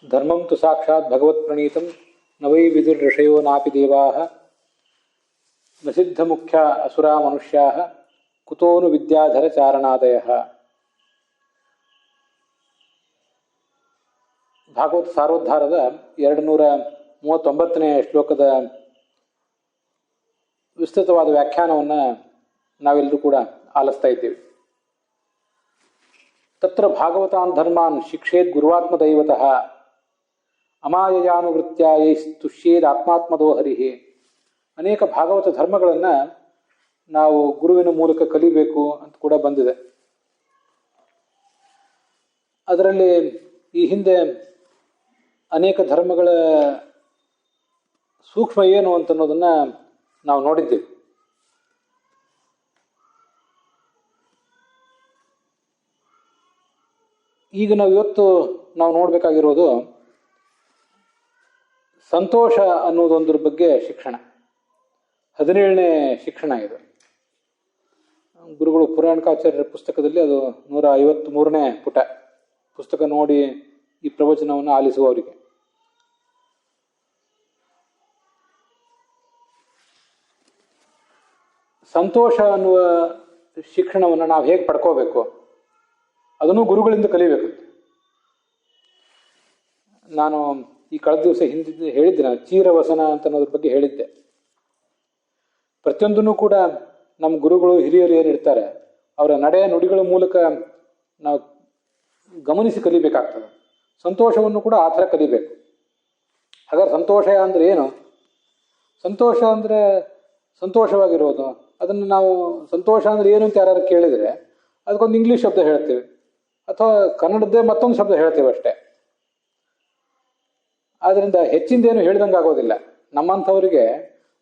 ಧರ್ಮಂ ತು ಸಾಕ್ಷಾತ್ ಭಗವತ್ ಪ್ರಣೀತಂ ನವೈ ವಿದುರ್ಋಷಯೋ ನಾಪಿ ದೇವಾಃ ನ ಸಿದ್ಧ ಮುಖ್ಯ ಅಸುರಾ ಮನುಷ್ಯಾಃ ಕುತೋನು ವಿದ್ಯಾಧರ ಚಾರಣಾದಯಃ. ಭಾಗವತ ಸಾರೋದ್ಧಾರದ 239ನೇ ಶ್ಲೋಕದ ವಿಸ್ತೃತವಾದ ವ್ಯಾಖ್ಯಾನವನ್ನು ನಾವೆಲ್ಲರೂ ಕೂಡ ಆಲಿಸ್ತಾ ಇದ್ದೇವೆ. ತತ್ರ ಭಾಗವತಾನ್ ಧರ್ಮಾನ್ ಶಿಕ್ಷೇದ್ ಗುರುವಾತ್ಮದೈವತಃ ಅಮಾಯಯಾನುವೃತ್ಯ ತುಷ್ಯೇದ್ ಆತ್ಮಾತ್ಮದೋ ಹರಿಹಿ. ಅನೇಕ ಭಾಗವತ ಧರ್ಮಗಳನ್ನು ನಾವು ಗುರುವಿನ ಮೂಲಕ ಕಲಿಬೇಕು ಅಂತ ಕೂಡ ಬಂದಿದೆ. ಅದರಲ್ಲಿ ಈ ಹಿಂದೆ ಅನೇಕ ಧರ್ಮಗಳ ಸೂಕ್ಷ್ಮ ಏನು ಅಂತನ್ನೋದನ್ನು ನಾವು ನೋಡಿದ್ದೇವೆ. ಈಗ ಇವತ್ತು ನಾವು ನೋಡಬೇಕಾಗಿರೋದು ಸಂತೋಷ ಅನ್ನೋದೊಂದ್ರ ಬಗ್ಗೆ ಶಿಕ್ಷಣ. 17ನೇ ಶಿಕ್ಷಣ ಇದು. ಗುರುಗಳು ಪುರಾಣಿಕಾಚಾರ್ಯರ ಪುಸ್ತಕದಲ್ಲಿ ಅದು 153ನೇ ಪುಟ. ಪುಸ್ತಕ ನೋಡಿ ಈ ಪ್ರವಚನವನ್ನು ಆಲಿಸುವವರಿಗೆ ಸಂತೋಷ ಅನ್ನುವ ಶಿಕ್ಷಣವನ್ನು ನಾವು ಹೇಗೆ ಪಡ್ಕೋಬೇಕು ಅದನ್ನು ಗುರುಗಳಿಂದ ಕಲಿಬೇಕು. ನಾನು ಈ ಕಳೆದ ದಿವಸ ಹಿಂದೆ ಹೇಳಿದ್ದೆ, ನಾನು ಚೀರವಸನ ಅಂತ ಅನ್ನೋದ್ರ ಬಗ್ಗೆ ಹೇಳಿದ್ದೆ. ಪ್ರತಿಯೊಂದನ್ನು ಕೂಡ ನಮ್ಮ ಗುರುಗಳು ಹಿರಿಯರು ಏನಿರ್ತಾರೆ ಅವರ ನಡೆ ನುಡಿಗಳ ಮೂಲಕ ನಾವು ಗಮನಿಸಿ ಕಲಿಬೇಕಾಗ್ತದೆ. ಸಂತೋಷವನ್ನು ಕೂಡ ಆ ಥರ ಕಲಿಬೇಕು. ಹಾಗಾದ್ರೆ ಸಂತೋಷ ಅಂದರೆ ಏನು? ಸಂತೋಷ ಅಂದರೆ ಸಂತೋಷವಾಗಿರೋದು. ಅದನ್ನು ನಾವು ಸಂತೋಷ ಅಂದರೆ ಏನು ಅಂತ ಯಾರು ಕೇಳಿದರೆ ಅದಕ್ಕೊಂದು ಇಂಗ್ಲೀಷ್ ಶಬ್ದ ಹೇಳ್ತೇವೆ ಅಥವಾ ಕನ್ನಡದ್ದೇ ಮತ್ತೊಂದು ಶಬ್ದ ಹೇಳ್ತೇವೆ ಅಷ್ಟೇ. ಆದ್ದರಿಂದ ಹೆಚ್ಚಿಂದೇನು ಹೇಳಿದಂಗೆ ಆಗೋದಿಲ್ಲ. ನಮ್ಮಂಥವರಿಗೆ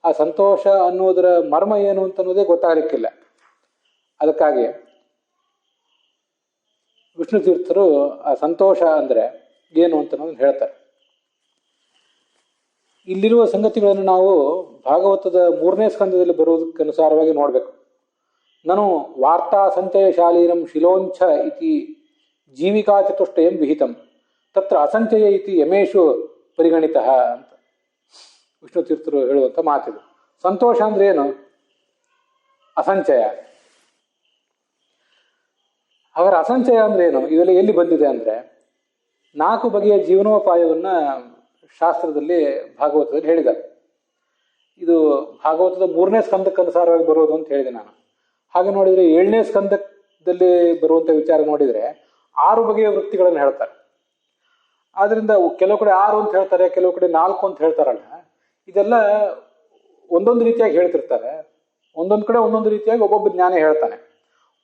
ಆ ಸಂತೋಷ ಅನ್ನೋದರ ಮರ್ಮ ಏನು ಅಂತ ಅನ್ನೋದೇ ಗೊತ್ತಾಗಲಿಕ್ಕಿಲ್ಲ. ಅದಕ್ಕಾಗಿ ವಿಷ್ಣು ತೀರ್ಥರು ಆ ಸಂತೋಷ ಅಂದರೆ ಏನು ಅಂತ ಅನ್ನೋದನ್ನು ಹೇಳ್ತಾರೆ. ಇಲ್ಲಿರುವ ಸಂಗತಿಗಳನ್ನು ನಾವು ಭಾಗವತದ 3ನೇ ಸ್ಕಂದದಲ್ಲಿ ಬರುವುದಕ್ಕೆ ಅನುಸಾರವಾಗಿ ನೋಡಬೇಕು. ನಾನು ವಾರ್ತಾ ಸಂಚಯಶಾಲೀನಂ ಶಿಲೋಂಚ ಇತಿ ಜೀವಿಕಾ ಚತುಷ್ಟಯಂ ವಿಹಿತಂ ತತ್ರ ಅಸಂಚಯ ಇತಿ ಯಮೇಶು ಪರಿಗಣಿತ ಅಂತ ವಿಷ್ಣು ತೀರ್ಥರು ಹೇಳುವಂಥ ಮಾತಿದು. ಸಂತೋಷ ಅಂದ್ರೆ ಏನು? ಅಸಂಚಯ. ಹಾಗಾದ್ರೆ ಅಸಂಚಯ ಅಂದ್ರೆ ಏನು? ಇವೆಲ್ಲ ಎಲ್ಲಿ ಬಂದಿದೆ ಅಂದರೆ 4 ಬಗೆಯ ಜೀವನೋಪಾಯವನ್ನು ಶಾಸ್ತ್ರದಲ್ಲಿ ಭಾಗವತದಲ್ಲಿ ಹೇಳಿದ್ದಾರೆ. ಇದು ಭಾಗವತದ 3ನೇ ಸ್ಕಂದಕ್ಕೆ ಅನುಸಾರವಾಗಿ ಬರೋದು ಅಂತ ಹೇಳಿದೆ ನಾನು. ಹಾಗೆ ನೋಡಿದರೆ 7ನೇ ಸ್ಕಂದದಲ್ಲಿ ಬರುವಂಥ ವಿಚಾರ ನೋಡಿದರೆ 6 ಬಗೆಯ ವೃತ್ತಿಗಳನ್ನು ಹೇಳ್ತಾರೆ. ಆದ್ದರಿಂದ ಕೆಲವು ಕಡೆ 6 ಅಂತ ಹೇಳ್ತಾರೆ, ಕೆಲವು ಕಡೆ 4 ಅಂತ ಹೇಳ್ತಾರಲ್ಲ. ಇದೆಲ್ಲ ಒಂದೊಂದು ರೀತಿಯಾಗಿ ಹೇಳ್ತಿರ್ತಾರೆ. ಒಂದೊಂದು ಕಡೆ ಒಂದೊಂದು ರೀತಿಯಾಗಿ ಒಬ್ಬೊಬ್ಬ ಜ್ಞಾನಿ ಹೇಳ್ತಾನೆ.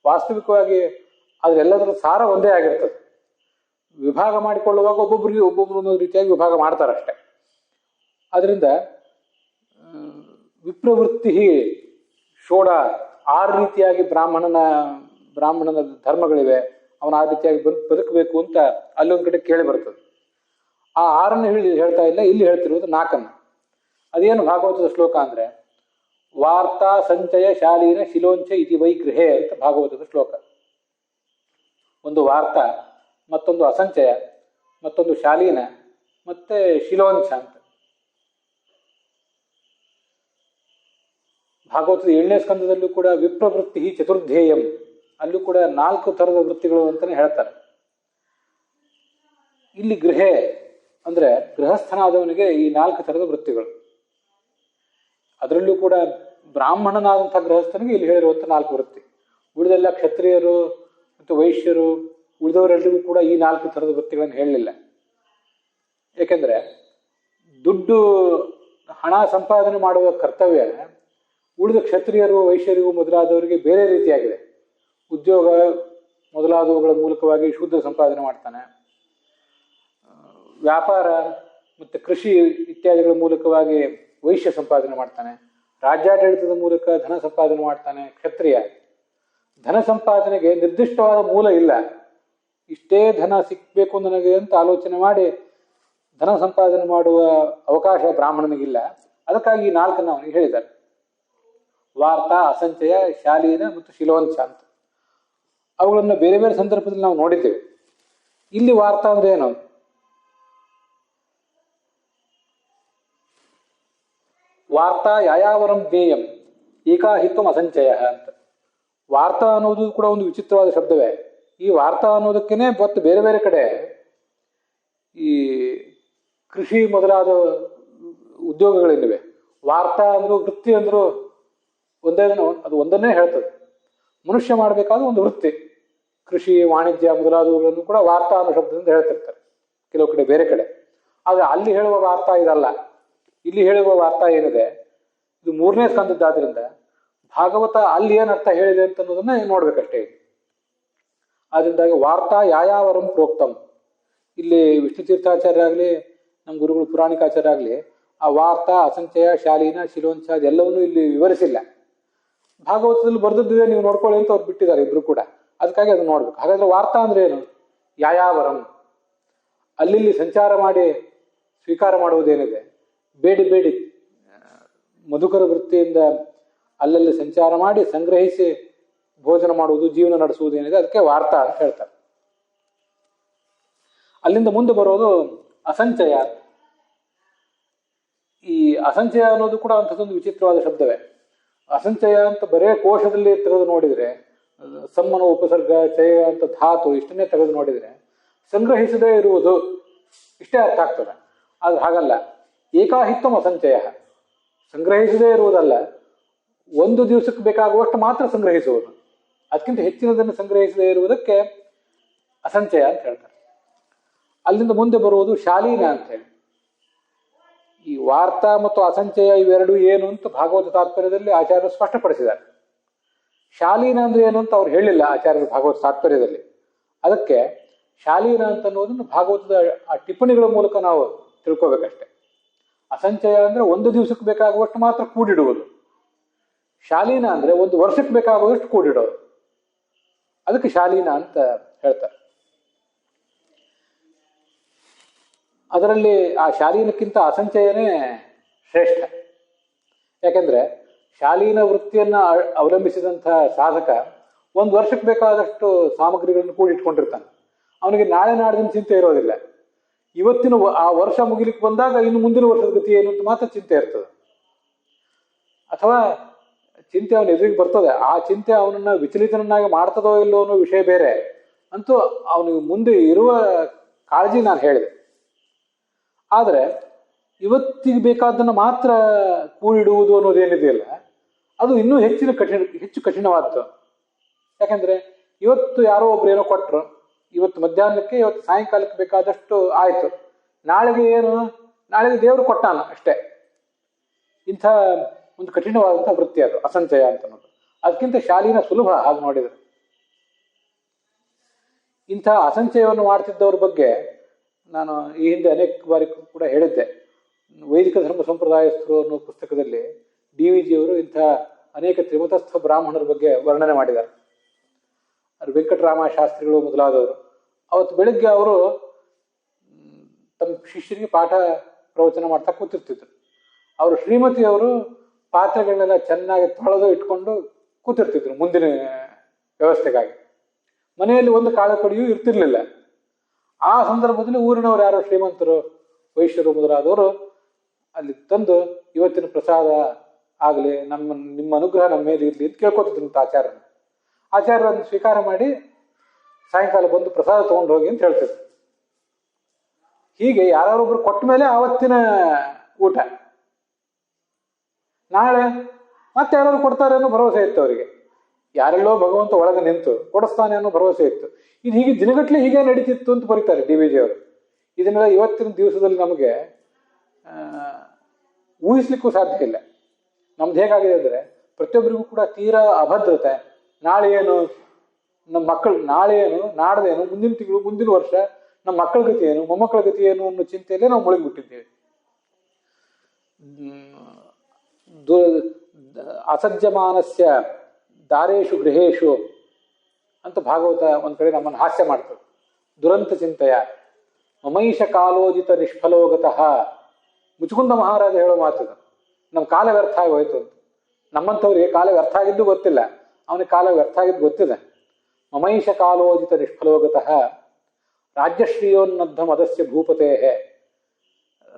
ವಾಸ್ತವಿಕವಾಗಿ ಅದರೆಲ್ಲದರ ಸಾರ ಒಂದೇ ಆಗಿರ್ತದೆ. ವಿಭಾಗ ಮಾಡಿಕೊಳ್ಳುವಾಗ ಒಬ್ಬೊಬ್ಬರಿಗೆ ಒಬ್ಬೊಬ್ಬರು ಒಂದೊಂದು ರೀತಿಯಾಗಿ ವಿಭಾಗ ಮಾಡ್ತಾರಷ್ಟೆ. ಅದರಿಂದ ವಿಪ್ರವೃತ್ತಿ ಷೋಡ 6 ರೀತಿಯಾಗಿ ಬ್ರಾಹ್ಮಣನ ಧರ್ಮಗಳಿವೆ. ಅವನು ಆ ರೀತಿಯಾಗಿ ಬದುಕಬೇಕು ಅಂತ ಅಲ್ಲೊಂದು ಕಡೆ ಕೇಳಿ ಬರ್ತದೆ. ಆ 6 ಹೇಳ್ತಾ ಇಲ್ಲ, ಇಲ್ಲಿ ಹೇಳ್ತಿರೋದು 4. ಅದೇನು ಭಾಗವತದ ಶ್ಲೋಕ ಅಂದರೆ ವಾರ್ತಾ ಸಂಚಯ ಶಾಲೀನ ಶಿಲೋಂಚ ಇತಿ ವೈಗೃಹೆ ಅಂತ ಭಾಗವತದ ಶ್ಲೋಕ. ಒಂದು ವಾರ್ತಾ, ಮತ್ತೊಂದು ಅಸಂಚಯ, ಮತ್ತೊಂದು ಶಾಲೀನ, ಮತ್ತೆ ಶಿಲೋಂಚ ಅಂತ. ಭಾಗವತದ 7ನೇ ಸ್ಕಂದದಲ್ಲೂ ಕೂಡ ವಿಪ್ರವೃತ್ತಿ ಚತುರ್ಧೇಯಂ, ಅಲ್ಲೂ ಕೂಡ 4 ಥರದ ವೃತ್ತಿಗಳು ಅಂತಲೇ ಹೇಳ್ತಾರೆ. ಇಲ್ಲಿ ಗೃಹೆ ಅಂದರೆ ಗೃಹಸ್ಥನಾದವನಿಗೆ ಈ 4 ಥರದ ವೃತ್ತಿಗಳು. ಅದರಲ್ಲೂ ಕೂಡ ಬ್ರಾಹ್ಮಣನಾದಂಥ ಗೃಹಸ್ಥನಿಗೆ ಇಲ್ಲಿ ಹೇಳಿರುವಂಥ 4 ವೃತ್ತಿ. ಉಳಿದೆಲ್ಲ ಕ್ಷತ್ರಿಯರು ಮತ್ತು ವೈಶ್ಯರು ಉಳಿದವರೆಲ್ಲರಿಗೂ ಕೂಡ ಈ 4 ಥರದ ವೃತ್ತಿಗಳನ್ನು ಹೇಳಲಿಲ್ಲ. ಏಕೆಂದರೆ ದುಡ್ಡು ಹಣ ಸಂಪಾದನೆ ಮಾಡುವ ಕರ್ತವ್ಯ ಉಳಿದ ಕ್ಷತ್ರಿಯರು ವೈಶ್ಯರಿಗೂ ಮೊದಲಾದವರಿಗೆ ಬೇರೆ ರೀತಿಯಾಗಿದೆ. ಉದ್ಯೋಗ ಮೊದಲಾದವುಗಳ ಮೂಲಕವಾಗಿ ಶೂದ್ರ ಸಂಪಾದನೆ ಮಾಡ್ತಾನೆ. ವ್ಯಾಪಾರ ಮತ್ತು ಕೃಷಿ ಇತ್ಯಾದಿಗಳ ಮೂಲಕವಾಗಿ ವೈಶ್ಯ ಸಂಪಾದನೆ ಮಾಡ್ತಾನೆ. ರಾಜ್ಯಾಡಳಿತದ ಮೂಲಕ ಧನ ಸಂಪಾದನೆ ಮಾಡ್ತಾನೆ ಕ್ಷತ್ರಿಯ. ಧನ ಸಂಪಾದನೆಗೆ ನಿರ್ದಿಷ್ಟವಾದ ಮೂಲ ಇಲ್ಲ. ಇಷ್ಟೇ ಧನ ಸಿಕ್ಕಬೇಕು ನನಗೆ ಅಂತ ಆಲೋಚನೆ ಮಾಡಿ ಧನ ಸಂಪಾದನೆ ಮಾಡುವ ಅವಕಾಶ ಬ್ರಾಹ್ಮಣನಿಗಿಲ್ಲ. ಅದಕ್ಕಾಗಿ ಈ 4 ಅವನಿಗೆ ಹೇಳಿದ್ದಾರೆ: ವಾರ್ತಾ, ಅಸಂಚಯ, ಶಾಲೀನ ಮತ್ತು ಶಿಲೋಂಚ ಅಂತ. ಅವುಗಳನ್ನು ಬೇರೆ ಬೇರೆ ಸಂದರ್ಭದಲ್ಲಿ ನಾವು ನೋಡಿದ್ದೇವೆ. ಇಲ್ಲಿ ವಾರ್ತಾ ಅಂದ್ರೆ ಏನು? ವಾರ್ತಾ ಯಾಯಾವರಂ ಜ್ಞೇಯಂ ಏಕಾಹಿತ್ವಂ ಅಸಂಚಯ ಅಂತ. ವಾರ್ತಾ ಅನ್ನೋದು ಕೂಡ ಒಂದು ವಿಚಿತ್ರವಾದ ಶಬ್ದವೇ. ಈ ವಾರ್ತಾ ಅನ್ನೋದಕ್ಕೇನೆ ಮತ್ತು ಬೇರೆ ಬೇರೆ ಕಡೆ ಈ ಕೃಷಿ ಮೊದಲಾದ ಉದ್ಯೋಗಗಳೇನಿವೆ, ವಾರ್ತಾ ಅಂದ್ರು ವೃತ್ತಿ ಅಂದ್ರು ಒಂದೇ, ಅದು ಒಂದನ್ನೇ ಹೇಳ್ತದೆ. ಮನುಷ್ಯ ಮಾಡಬೇಕಾದ ಒಂದು ವೃತ್ತಿ, ಕೃಷಿ ವಾಣಿಜ್ಯ ಮೊದಲಾದವುಗಳನ್ನು ಕೂಡ ವಾರ್ತಾ ಅನ್ನೋ ಶಬ್ದದಿಂದ ಹೇಳ್ತಿರ್ತಾರೆ ಕೆಲವು ಕಡೆ ಬೇರೆ ಕಡೆ. ಆದರೆ ಅಲ್ಲಿ ಹೇಳುವ ವಾರ್ತಾ ಇದಲ್ಲ. ಇಲ್ಲಿ ಹೇಳುವ ವಾರ್ತಾ ಏನಿದೆ ಇದು 3ನೇ ಸ್ಕಂದದ್ದಾದ್ರಿಂದ ಭಾಗವತ ಅಲ್ಲಿ ಏನು ಅರ್ಥ ಹೇಳಿದೆ ಅಂತ ಅನ್ನೋದನ್ನ ನೋಡ್ಬೇಕಷ್ಟೇ. ಆದ್ರಿಂದಾಗಿ ವಾರ್ತಾ ಯಾಯಾವರಂ ಪ್ರೋಕ್ತಂ, ಇಲ್ಲಿ ವಿಷ್ಣು ತೀರ್ಥಾಚಾರ್ಯ ಆಗಲಿ ನಮ್ಮ ಗುರುಗಳು ಪುರಾಣಿಕಾಚಾರ್ಯ ಆಗಲಿ ಆ ವಾರ್ತಾ ಅಸಂಚಯ ಶಾಲೀನ ಶಿಲೋಂಚ ಅದೆಲ್ಲವನ್ನೂ ಇಲ್ಲಿ ವಿವರಿಸಿಲ್ಲ. ಭಾಗವತದಲ್ಲಿ ಬರೆದದ್ದಿದೆ ನೀವು ನೋಡ್ಕೊಳ್ಳಿ ಅಂತ ಅವ್ರು ಬಿಟ್ಟಿದ್ದಾರೆ ಇಬ್ರು ಕೂಡ. ಅದಕ್ಕಾಗಿ ಅದನ್ನ ನೋಡ್ಬೇಕು. ಹಾಗಾದ್ರೆ ವಾರ್ತಾ ಅಂದ್ರೆ ಏನು? ಯಾಯಾವರಂ, ಅಲ್ಲಿ ಸಂಚಾರ ಮಾಡಿ ಸ್ವೀಕಾರ ಮಾಡುವುದೇನಿದೆ, ಬೇಡಿ ಬೇಡಿ ಮಧುಕರ ವೃತ್ತಿಯಿಂದ ಅಲ್ಲಲ್ಲಿ ಸಂಚಾರ ಮಾಡಿ ಸಂಗ್ರಹಿಸಿ ಭೋಜನ ಮಾಡುವುದು, ಜೀವನ ನಡೆಸುವುದೇನಿದೆ ಅದಕ್ಕೆ ವಾರ್ತಾ ಅಂತ ಹೇಳ್ತಾರೆ. ಅಲ್ಲಿಂದ ಮುಂದೆ ಬರೋದು ಅಸಂಚಯ. ಈ ಅಸಂಚಯ ಅನ್ನೋದು ಕೂಡ ಅಂಥದ್ದೊಂದು ವಿಚಿತ್ರವಾದ ಶಬ್ದವೇ. ಅಸಂಚಯ ಅಂತ ಬರೇ ಕೋಶದಲ್ಲಿ ತೆಗೆದು ನೋಡಿದರೆ, ಸಮ್ಮನ ಉಪಸರ್ಗ ಚಯ ಅಂತ ಧಾತು ಇಷ್ಟನ್ನೇ ತೆಗೆದು ನೋಡಿದರೆ ಸಂಗ್ರಹಿಸದೇ ಇರುವುದು ಇಷ್ಟೇ ಅರ್ಥ ಆಗ್ತದೆ. ಆದ್ರೆ ಹಾಗಲ್ಲ. ಏಕಾಹಿತ್ವಂ ಅಸಂಚಯ, ಸಂಗ್ರಹಿಸದೇ ಇರುವುದಲ್ಲ, ಒಂದು ದಿವಸಕ್ಕೆ ಬೇಕಾಗುವಷ್ಟು ಮಾತ್ರ ಸಂಗ್ರಹಿಸುವುದು, ಅದಕ್ಕಿಂತ ಹೆಚ್ಚಿನದನ್ನು ಸಂಗ್ರಹಿಸದೇ ಇರುವುದಕ್ಕೆ ಅಸಂಚಯ ಅಂತ ಹೇಳ್ತಾರೆ. ಅಲ್ಲಿಂದ ಮುಂದೆ ಬರುವುದು ಶಾಲೀನ ಅಂತ ಹೇಳಿ. ಈ ವಾರ್ತಾ ಮತ್ತು ಅಸಂಚಯ ಇವೆರಡು ಏನು ಅಂತ ಭಾಗವತ ತಾತ್ಪರ್ಯದಲ್ಲಿ ಆಚಾರ್ಯರು ಸ್ಪಷ್ಟಪಡಿಸಿದ್ದಾರೆ. ಶಾಲೀನ ಅಂದ್ರೆ ಏನು ಅಂತ ಅವ್ರು ಹೇಳಿಲ್ಲ ಆಚಾರ್ಯರು ಭಾಗವತ ತಾತ್ಪರ್ಯದಲ್ಲಿ. ಅದಕ್ಕೆ ಶಾಲೀನ ಅಂತ ಅನ್ನೋದನ್ನು ಭಾಗವತದ ಆ ಟಿಪ್ಪಣಿಗಳ ಮೂಲಕ ನಾವು ತಿಳ್ಕೋಬೇಕಷ್ಟೆ. ಅಸಂಚಯ ಅಂದ್ರೆ ಒಂದು ದಿವಸಕ್ಕೆ ಬೇಕಾಗುವಷ್ಟು ಮಾತ್ರ ಕೂಡಿಡುವುದು, ಶಾಲೀನ ಅಂದ್ರೆ ಒಂದು ವರ್ಷಕ್ಕೆ ಬೇಕಾಗುವಷ್ಟು ಕೂಡಿಡೋದು, ಅದಕ್ಕೆ ಶಾಲೀನ ಅಂತ ಹೇಳ್ತಾರೆ. ಅದರಲ್ಲಿ ಆ ಶಾಲೀನಕ್ಕಿಂತ ಅಸಂಚಯನೇ ಶ್ರೇಷ್ಠ. ಯಾಕೆಂದ್ರೆ ಶಾಲೀನ ವೃತ್ತಿಯನ್ನ ಅವಲಂಬಿಸಿದಂತಹ ಸಾಧಕ ಒಂದು ವರ್ಷಕ್ಕೆ ಬೇಕಾದಷ್ಟು ಸಾಮಗ್ರಿಗಳನ್ನು ಕೂಡಿಟ್ಕೊಂಡಿರ್ತಾನೆ. ಅವನಿಗೆ ನಾಳೆ ನಾಡಿನ ಚಿಂತೆ ಇರೋದಿಲ್ಲ. ಇವತ್ತಿನ ಆ ವರ್ಷ ಮುಗಿಲಿಕ್ಕೆ ಬಂದಾಗ ಇನ್ನು ಮುಂದಿನ ವರ್ಷದ ಗತಿ ಏನು ಅಂತ ಮಾತ್ರ ಚಿಂತೆ ಇರ್ತದೆ. ಅಥವಾ ಚಿಂತೆ ಅವನ ಎದುರಿಗೆ ಬರ್ತದೆ, ಆ ಚಿಂತೆ ಅವನನ್ನ ವಿಚಲಿತನನ್ನಾಗಿ ಮಾಡ್ತದೋ ಇಲ್ಲೋ ಅನ್ನೋ ವಿಷಯ ಬೇರೆ. ಅಂತೂ ಅವನಿಗೆ ಮುಂದೆ ಇರುವ ಕಾಳಜಿ ನಾನು ಹೇಳಿದೆ. ಆದರೆ ಇವತ್ತಿಗೆ ಬೇಕಾದನ್ನು ಮಾತ್ರ ಕೂಡಿಡುವುದು ಅನ್ನೋದೇನಿದೆಯಲ್ಲ, ಅದು ಇನ್ನೂ ಹೆಚ್ಚು ಕಠಿಣವಾದ್ದು. ಯಾಕಂದ್ರೆ ಇವತ್ತು ಯಾರೋ ಒಬ್ರು ಏನೋ ಕೊಟ್ಟರು, ಇವತ್ತು ಮಧ್ಯಾಹ್ನಕ್ಕೆ ಇವತ್ತು ಸಾಯಂಕಾಲಕ್ಕೆ ಬೇಕಾದಷ್ಟು ಆಯ್ತು, ನಾಳೆಗೆ ಏನು, ನಾಳೆಗೆ ದೇವರು ಕೊಟ್ಟಾನ ಅಷ್ಟೇ. ಇಂಥ ಒಂದು ಕಠಿಣವಾದಂಥ ವೃತ್ತಿ ಅದು ಅಸಂಚಯ ಅಂತ ಅನ್ನೋದು. ಅದಕ್ಕಿಂತ ಶಾಲೀನ ಸುಲಭ ಹಾಗೆ ನೋಡಿದರೆ. ಇಂಥ ಅಸಂಚಯವನ್ನು ಮಾಡ್ತಿದ್ದವ್ರ ಬಗ್ಗೆ ನಾನು ಈ ಹಿಂದೆ ಅನೇಕ ಬಾರಿ ಕೂಡ ಹೇಳಿದ್ದೆ. ವೈದಿಕ ಧರ್ಮ ಸಂಪ್ರದಾಯಸ್ಥರು ಅನ್ನೋ ಪುಸ್ತಕದಲ್ಲಿ DVG ಅವರು ಇಂಥ ಅನೇಕ ತ್ರಿಮತಸ್ಥ ಬ್ರಾಹ್ಮಣರ ಬಗ್ಗೆ ವರ್ಣನೆ ಮಾಡಿದ್ದಾರೆ. ಅದು ವೆಂಕಟರಾಮ ಶಾಸ್ತ್ರಿಗಳು ಮೊದಲಾದವರು. ಅವತ್ತು ಬೆಳಿಗ್ಗೆ ಅವರು ತಮ್ಮ ಶಿಷ್ಯರಿಗೆ ಪಾಠ ಪ್ರವಚನ ಮಾಡ್ತಾ ಕೂತಿರ್ತಿದ್ರು. ಅವರು ಶ್ರೀಮತಿಯವರು ಪಾತ್ರೆಗಳನ್ನೆಲ್ಲ ಚೆನ್ನಾಗಿ ತೊಳೆದು ಇಟ್ಕೊಂಡು ಕೂತಿರ್ತಿದ್ರು ಮುಂದಿನ ವ್ಯವಸ್ಥೆಗಾಗಿ. ಮನೆಯಲ್ಲಿ ಒಂದು ಕಾಳು ಕಡಿಯೂ ಇರ್ತಿರ್ಲಿಲ್ಲ. ಆ ಸಂದರ್ಭದಲ್ಲಿ ಊರಿನವರು ಯಾರೋ ಶ್ರೀಮಂತರು, ವೈಶ್ಯರು ಮೊದಲಾದವರು ಅಲ್ಲಿ ತಂದು ಇವತ್ತಿನ ಪ್ರಸಾದ ಆಗಲಿ, ನಿಮ್ಮ ಅನುಗ್ರಹ ನಮ್ಮ ಮೇಲೆ ಇರಲಿ ಅಂತ ಕೇಳ್ಕೊತಿದ್ರು ಆಚಾರ್ಯನ. ಆಚಾರ್ಯರನ್ನು ಸ್ವೀಕಾರ ಮಾಡಿ ಸಾಯಂಕಾಲ ಬಂದು ಪ್ರಸಾದ ತಗೊಂಡು ಹೋಗಿ ಅಂತ ಹೇಳ್ತಿದ್ರು. ಹೀಗೆ ಯಾರೊಬ್ರು ಕೊಟ್ಟ ಮೇಲೆ ಆವತ್ತಿನ ಊಟ. ನಾಳೆ ಮತ್ತೆ ಯಾರು ಕೊಡ್ತಾರೆ ಅನ್ನೋ ಭರವಸೆ ಇತ್ತು ಅವರಿಗೆ. ಯಾರೆಲ್ಲೋ ಭಗವಂತ ಒಳಗೆ ನಿಂತು ಕೊಡಿಸ್ತಾನೆ ಅನ್ನೋ ಭರವಸೆ ಇತ್ತು. ಇದು ಹೀಗೆ ದಿನಗಟ್ಟಲೆ ಹೀಗೆ ನಡೀತಿತ್ತು ಅಂತ ಬರೀತಾರೆ DVG ಅವರು. ಇದನ್ನೆಲ್ಲ ಇವತ್ತಿನ ದಿವಸದಲ್ಲಿ ನಮಗೆ ಊಹಿಸ್ಲಿಕ್ಕೂ ಸಾಧ್ಯ ಇಲ್ಲ. ನಮ್ದು ಹೇಗಾಗಿದೆ ಅಂದರೆ ಪ್ರತಿಯೊಬ್ಬರಿಗೂ ಕೂಡ ತೀರಾ ಅಭದ್ರತೆ. ನಾಳೆ ಏನು, ನಮ್ಮ ಮಕ್ಕಳು ನಾಳೆ ಏನು, ನಾಡ್ದೇನು, ಮುಂದಿನ ತಿಂಗಳು, ಮುಂದಿನ ವರ್ಷ ನಮ್ಮ ಮಕ್ಕಳ ಗತಿ ಏನು, ಮೊಮ್ಮಕ್ಕಳ ಗತಿ ಏನು ಅನ್ನೋ ಚಿಂತೆಯಲ್ಲೇ ನಾವು ಮುಳುಗಿಬಿಟ್ಟಿದ್ದೇವೆ. ಅಸಜ್ಜಮಾನಸ್ಯ ದಾರೇಶು ಗೃಹೇಶು ಅಂತ ಭಾಗವತ ಒಂದ್ ಕಡೆ ನಮ್ಮನ್ನು ಹಾಸ್ಯ ಮಾಡ್ತದೆ. ದುರಂತ ಚಿಂತೆಯ ಮಮೈಷ ಕಾಲೋಜಿತ ನಿಷ್ಫಲೋಗತಃ. ಮುಚುಕುಂದ ಮಹಾರಾಜ ಹೇಳೋ ಮಾತದ, ನಮ್ಮ ಕಾಲ ವ್ಯರ್ಥ ಆಗಿ ಹೋಯ್ತು ಅಂತ. ನಮ್ಮಂಥವ್ರಿಗೆ ಕಾಲ ವ್ಯರ್ಥ ಆಗಿದ್ದು ಗೊತ್ತಿಲ್ಲ, ಅವನಿಗೆ ಕಾಲ ವ್ಯರ್ಥ ಆಗಿದ್ದು ಗೊತ್ತಿದೆ. ಮಮೈಷ ಕಾಲೋಜಿತ ನಿಷ್ಫಲೋಗತಃ ರಾಜ್ಯಶ್ರೀಯೋನ್ನದ್ಧ ಮದಸ್ಯ ಭೂಪತೇ.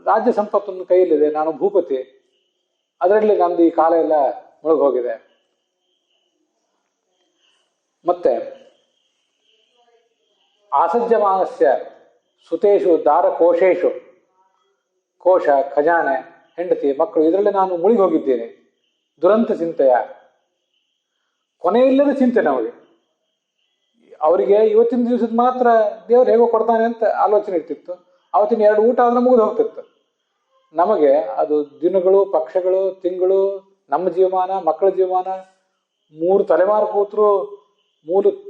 ರಾಜ್ಯ ಸಂಪತ್ತೊಂದು ಕೈಯಲ್ಲಿದೆ, ನಾನು ಭೂಪತಿ, ಅದರಲ್ಲಿ ನಮ್ದು ಈ ಕಾಲ ಎಲ್ಲ ಮುಳುಗೋಗಿದೆ. ಮತ್ತೆ ಆಸಜ್ಯಮಾನಸ್ಯ ಸುತೇಶು ದಾರ ಕೋಶೇಶು, ಕೋಶ, ಖಜಾನೆ, ಹೆಂಡತಿ, ಮಕ್ಕಳು, ಇದರಲ್ಲಿ ನಾನು ಮುಳುಗಿ ಹೋಗಿದ್ದೇನೆ. ದುರಂತ ಚಿಂತೆಯ, ಕೊನೆಯಿಲ್ಲದ ಚಿಂತೆ ನಮಗೆ. ಅವರಿಗೆ ಇವತ್ತಿನ ದಿವಸದ ಮಾತ್ರ ದೇವರು ಹೇಗೋ ಕೊಡ್ತಾನೆ ಅಂತ ಆಲೋಚನೆ ಇರ್ತಿತ್ತು. ಅವತ್ತಿನ 2 ಊಟ ಆದ್ರೆ ಮುಗಿದು ಹೋಗ್ತಿತ್ತು. ನಮಗೆ ಅದು ದಿನಗಳು, ಪಕ್ಷಗಳು, ತಿಂಗಳು, ನಮ್ಮ ಜೀವಮಾನ, ಮಕ್ಕಳ ಜೀವಮಾನ, 3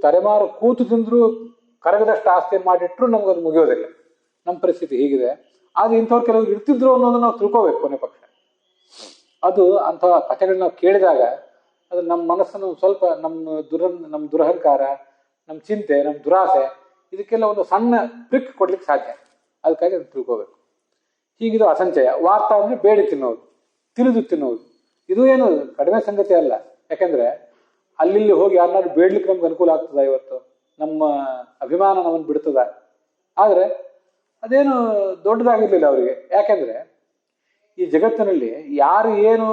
ತಲೆಮಾರು ಕೂತು ತಿಂದ್ರು ಕರಗದಷ್ಟು ಆಸ್ತಿಯನ್ನು ಮಾಡಿಟ್ರು ನಮಗದು ಮುಗಿಯೋದಿಲ್ಲ. ನಮ್ಮ ಪರಿಸ್ಥಿತಿ ಹೀಗಿದೆ. ಆದ್ರೆ ಇಂಥವ್ರು ಕೆಲವರು ಇರ್ತಿದ್ರು ಅನ್ನೋದನ್ನ ನಾವು ತಿಳ್ಕೋಬೇಕು. ಕೊನೆ ಪಕ್ಷ ಅದು ಅಂಥ ಕಥೆಗಳನ್ನ ನಾವು ಕೇಳಿದಾಗ ಅದು ನಮ್ಮ ಮನಸ್ಸನ್ನು ಸ್ವಲ್ಪ ನಮ್ಮ ದುರಹಂಕಾರ, ನಮ್ಮ ಚಿಂತೆ, ನಮ್ಮ ದುರಾಸೆ, ಇದಕ್ಕೆಲ್ಲ ಒಂದು ಸಣ್ಣ ಪ್ರಿಕ್ ಕೊಡ್ಲಿಕ್ಕೆ ಸಾಧ್ಯ. ಅದಕ್ಕಾಗಿ ಅದನ್ನು ತಿಳ್ಕೋಬೇಕು. ಹೀಗಿದು ಅಸಂಚಯ. ವಾರ್ತಾ ಅಂದ್ರೆ ಬೇಡಿ ತಿನ್ನೋದು, ತಿಳಿದು ತಿನ್ನುವುದು. ಇದು ಏನು ಕಡಿಮೆ ಸಂಗತಿ ಅಲ್ಲ. ಯಾಕಂದ್ರೆ ಅಲ್ಲಿ ಹೋಗಿ ಯಾರನ್ನಾದ್ರು ಬೇಡ್ಲಿಕ್ಕೆ ನಮ್ಗೆ ಅನುಕೂಲ ಆಗ್ತದ? ಇವತ್ತು ನಮ್ಮ ಅಭಿಮಾನ ನಮ್ಮನ್ನು ಬಿಡ್ತದ? ಆದ್ರೆ ಅದೇನು ದೊಡ್ಡದಾಗಿರ್ಲಿಲ್ಲ ಅವರಿಗೆ. ಯಾಕೆಂದ್ರೆ ಈ ಜಗತ್ತಿನಲ್ಲಿ ಯಾರು ಏನು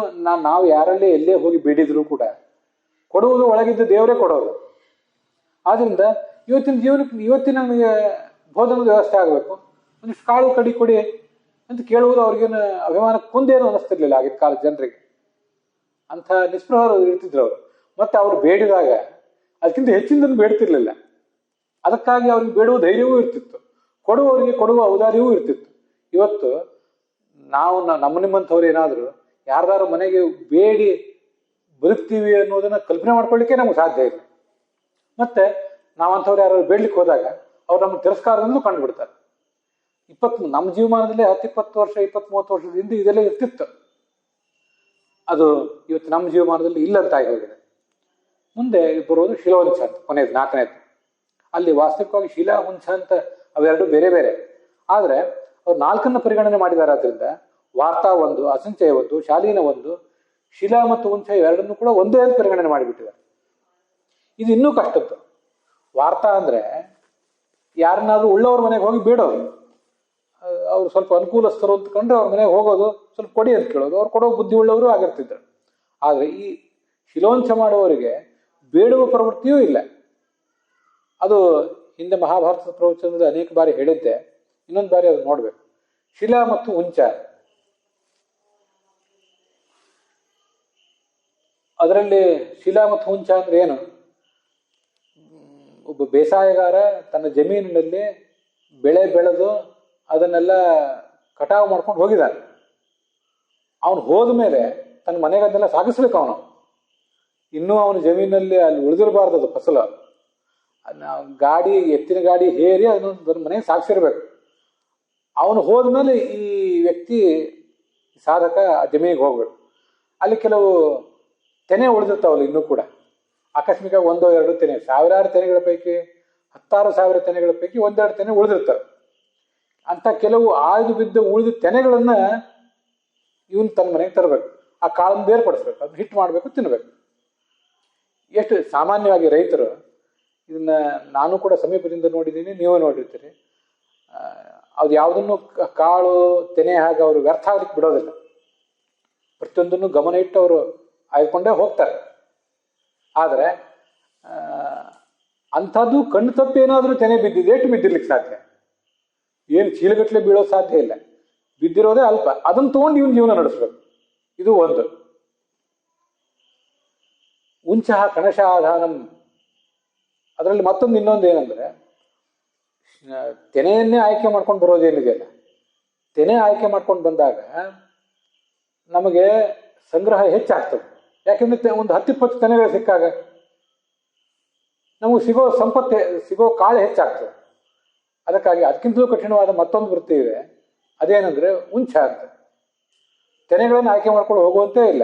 ನಾವು ಯಾರಲ್ಲೇ ಎಲ್ಲೇ ಹೋಗಿ ಬೇಡಿದ್ರು ಕೂಡ ಕೊಡುವುದು ಒಳಗಿದ್ದ ದೇವರೇ ಕೊಡೋದು. ಆದ್ರಿಂದ ಇವತ್ತಿನ ನಮಗೆ ಭೋಜನದ ವ್ಯವಸ್ಥೆ ಆಗಬೇಕು, ಒಂದಿಷ್ಟು ಕಾಳು ಕಡಿ ಕೊಡಿ ಅಂತ ಕೇಳುವುದು ಅವ್ರಿಗೇನು ಅಭಿಮಾನ ಕುಂದೇನು ಅನ್ನಿಸ್ತಿರ್ಲಿಲ್ಲ ಆಗಿನ ಕಾಲದ ಜನರಿಗೆ. ಅಂಥ ನಿಸ್ಪೃಹರು ಇರ್ತಿದ್ರು ಅವರು. ಮತ್ತೆ ಅವ್ರು ಬೇಡಿದಾಗ ಅದಕ್ಕಿಂತ ಹೆಚ್ಚಿನದನ್ನು ಬೇಡ್ತಿರ್ಲಿಲ್ಲ. ಅದಕ್ಕಾಗಿ ಅವ್ರಿಗೆ ಬೇಡುವ ಧೈರ್ಯವೂ ಇರ್ತಿತ್ತು, ಕೊಡುವವರಿಗೆ ಕೊಡುವ ಔದಾರ್ಯವೂ ಇರ್ತಿತ್ತು. ಇವತ್ತು ನಾವು ನಿಮ್ಮಂಥವ್ರು ಏನಾದರೂ ಯಾರ್ದಾರು ಮನೆಗೆ ಬೇಡಿ ಬದುಕ್ತೀವಿ ಅನ್ನೋದನ್ನ ಕಲ್ಪನೆ ಮಾಡ್ಕೊಳ್ಳಿಕ್ಕೆ ನಮ್ಗೆ ಸಾಧ್ಯ ಇಲ್ಲ. ಮತ್ತೆ ನಾವಂಥವ್ರು ಯಾರು ಬೇಡ್ಲಿಕ್ಕೆ ಹೋದಾಗ ಅವ್ರು ನಮ್ಮ ತಿರಸ್ಕಾರದಿಂದಲೂ ಕಂಡುಬಿಡ್ತಾರೆ. ನಮ್ಮ ಜೀವಮಾನದಲ್ಲಿ 10-20 ವರ್ಷ 20-30 ವರ್ಷದ ಹಿಂದೆ ಇದೆಲ್ಲ ಇರ್ತಿತ್ತು. ಅದು ಇವತ್ತು ನಮ್ಮ ಜೀವಮಾನದಲ್ಲಿ ಇಲ್ಲಂತಾಗಿ ಹೋಗಿದೆ. ಮುಂದೆ ಬರೋದು ಶಿಲವಂಶ ಅಂತ, ಕೊನೆಯದು 4ನೇದು. ಅಲ್ಲಿ ವಾಸ್ತವಿಕವಾಗಿ ಶಿಲಾ ವಂಶ ಅಂತ ಅವೆರಡು ಬೇರೆ ಬೇರೆ. ಆದ್ರೆ ಅವ್ರು 4ನ್ನ ಪರಿಗಣನೆ ಮಾಡಿದ್ದಾರೆ. ಆದ್ರಿಂದ ವಾರ್ತಾ 1, ಅಸಂಚಯ 1, ಶಾಲೀನ 1, ಶಿಲಾ ಮತ್ತು ವಂಶ ಇವೆರಡನ್ನು ಕೂಡ ಒಂದೇ ಅಂತ ಪರಿಗಣನೆ ಮಾಡಿಬಿಟ್ಟಿದ್ದಾರೆ. ಇದು ಇನ್ನೂ ಕಷ್ಟದ್ದು. ವಾರ್ತಾ ಅಂದ್ರೆ ಯಾರನ್ನಾದ್ರೂ ಉಳ್ಳವ್ರ ಮನೆಗೆ ಹೋಗಿ ಬೇಡೋದು. ಅವ್ರು ಸ್ವಲ್ಪ ಅನುಕೂಲಸ್ಥರು ಅಂತ ಕಂಡ್ರೆ ಅವ್ರ ಮನೆಗೆ ಹೋಗೋದು, ಸ್ವಲ್ಪ ಕೊಡಿ ಅಂತ ಕೇಳೋದು. ಅವ್ರು ಕೊಡೋ ಬುದ್ಧಿ ಉಳ್ಳವರು ಆಗಿರ್ತಿದ್ರು. ಆದ್ರೆ ಈ ಶಿಲೋಂಶ ಮಾಡುವವರಿಗೆ ಬೇಡುವ ಪ್ರವೃತ್ತಿಯೂ ಇಲ್ಲ. ಅದು ಹಿಂದೆ ಮಹಾಭಾರತದ ಪ್ರವಚನದಲ್ಲಿ ಅನೇಕ ಬಾರಿ ಹೇಳಿದ್ದೆ. ಇನ್ನೊಂದು ಬಾರಿ ಅದು ನೋಡ್ಬೇಕು. ಶಿಲಾ ಮತ್ತು ಉಂಚ, ಅದರಲ್ಲಿ ಶಿಲಾ ಮತ್ತು ಉಂಚ ಅಂದ್ರೆ ಏನು? ಒಬ್ಬ ಬೇಸಾಯಗಾರ ತನ್ನ ಜಮೀನಿನಲ್ಲಿ ಬೆಳೆ ಬೆಳೆದು ಅದನ್ನೆಲ್ಲ ಕಟಾವು ಮಾಡ್ಕೊಂಡು ಹೋಗಿದ್ದಾನೆ. ಅವನು ಹೋದ ಮೇಲೆ ತನ್ನ ಮನೆಗೆ ಅದನ್ನೆಲ್ಲ ಸಾಗಿಸ್ಬೇಕು. ಇನ್ನೂ ಅವನ ಜಮೀನಲ್ಲಿ ಅಲ್ಲಿ ಉಳಿದಿರಬಾರ್ದು ಅದು ಫಸಲು. ಗಾಡಿ, ಎತ್ತಿನ ಗಾಡಿ ಹೇರಿ ಅದನ್ನ ಮನೆಗೆ ಸಾಗಿಸಿರ್ಬೇಕು. ಅವನು ಹೋದ್ಮೇಲೆ ಈ ವ್ಯಕ್ತಿ ಸಾಧಕ ಆ ಜಮೀನಿಗೆ ಹೋಗ್ಬೇಕು. ಅಲ್ಲಿ ಕೆಲವು ತೆನೆ ಉಳಿದಿರ್ತಾವಲ್ಲ ಇನ್ನೂ ಕೂಡ. ಆಕಸ್ಮಿಕ 1-2 ತೆನೆ, ಸಾವಿರಾರು ತೆನೆಗಳ ಪೈಕಿ 10,000 ತೆನೆಗಳ ಪೈಕಿ 1-2 ತೆನೆ ಉಳಿದಿರ್ತವೆ. ಅಂತ ಕೆಲವು ಆಯ್ದು ಬಿದ್ದ ಉಳಿದ ತೆನೆಗಳನ್ನ ಇವನು ತನ್ನ ಮನೆಗೆ ತರಬೇಕು. ಆ ಕಾಳನ್ನು ಬೇರ್ಪಡಿಸ್ಬೇಕು, ಅದನ್ನ ಹಿಟ್ಟು ಮಾಡಬೇಕು, ತಿನ್ಬೇಕು. ಎಷ್ಟು ಸಾಮಾನ್ಯವಾಗಿ ರೈತರು ಇದನ್ನ ನಾನು ಕೂಡ ಸಮೀಪದಿಂದ ನೋಡಿದ್ದೀನಿ, ನೀವೇ ನೋಡಿರ್ತೀರಿ. ಅದು ಯಾವುದನ್ನು ಕಾಳು ತೆನೆ ಹಾಗೆ ಅವರು ವ್ಯರ್ಥ ಆಗ್ಲಿಕ್ಕೆ ಬಿಡೋದಿಲ್ಲ. ಪ್ರತಿಯೊಂದನ್ನು ಗಮನ ಇಟ್ಟು ಅವರು ಆಯ್ಕೊಂಡೇ ಹೋಗ್ತಾರೆ. ಆದರೆ ಅಂಥದ್ದು ಕಣ್ಣು ತಪ್ಪಿ ಏನಾದರೂ ತೆನೆ ಬಿದ್ದಿದೆ, ಎಷ್ಟು ಬಿದ್ದಿರ್ಲಿಕ್ಕೆ ಸಾಧ್ಯ? ಏನು ಚೀಲಗಟ್ಟಲೆ ಬೀಳೋದು ಸಾಧ್ಯ ಇಲ್ಲ. ಬಿದ್ದಿರೋದೇ ಅಲ್ಪ. ಅದನ್ನು ತಗೊಂಡು ಇವನ್ ಜೀವನ ನಡೆಸ್ಬೇಕು. ಇದು ಒಂದು. ಉಂಚಃ ಕಣಶಾಧಾನಂ, ಅದರಲ್ಲಿ ಮತ್ತೊಂದು ಇನ್ನೊಂದು ಏನಂದ್ರೆ, ತೆನೆಯನ್ನೇ ಆಯ್ಕೆ ಮಾಡ್ಕೊಂಡು ಬರೋದೇನಿದೆಯಲ್ಲ, ತೆನೆ ಆಯ್ಕೆ ಮಾಡ್ಕೊಂಡು ಬಂದಾಗ ನಮಗೆ ಸಂಗ್ರಹ ಹೆಚ್ಚಾಗ್ತದೆ. ಯಾಕೆಂದ್ರೆ ಒಂದು 10-20 ತೆನೆಗಳು ಸಿಕ್ಕಾಗ ನಮಗೆ ಸಿಗೋ ಸಂಪತ್ತು, ಸಿಗೋ ಕಾಳು ಹೆಚ್ಚಾಗ್ತದೆ. ಅದಕ್ಕಾಗಿ ಅದಕ್ಕಿಂತಲೂ ಕಠಿಣವಾದ ಮತ್ತೊಂದು ವೃತ್ತಿ ಇದೆ. ಅದೇನಂದ್ರೆ ಉಂಚ ಅಂತ. ತೆನೆಗಳನ್ನು ಆಯ್ಕೆ ಮಾಡ್ಕೊಂಡು ಹೋಗುವಂತೆ ಇಲ್ಲ.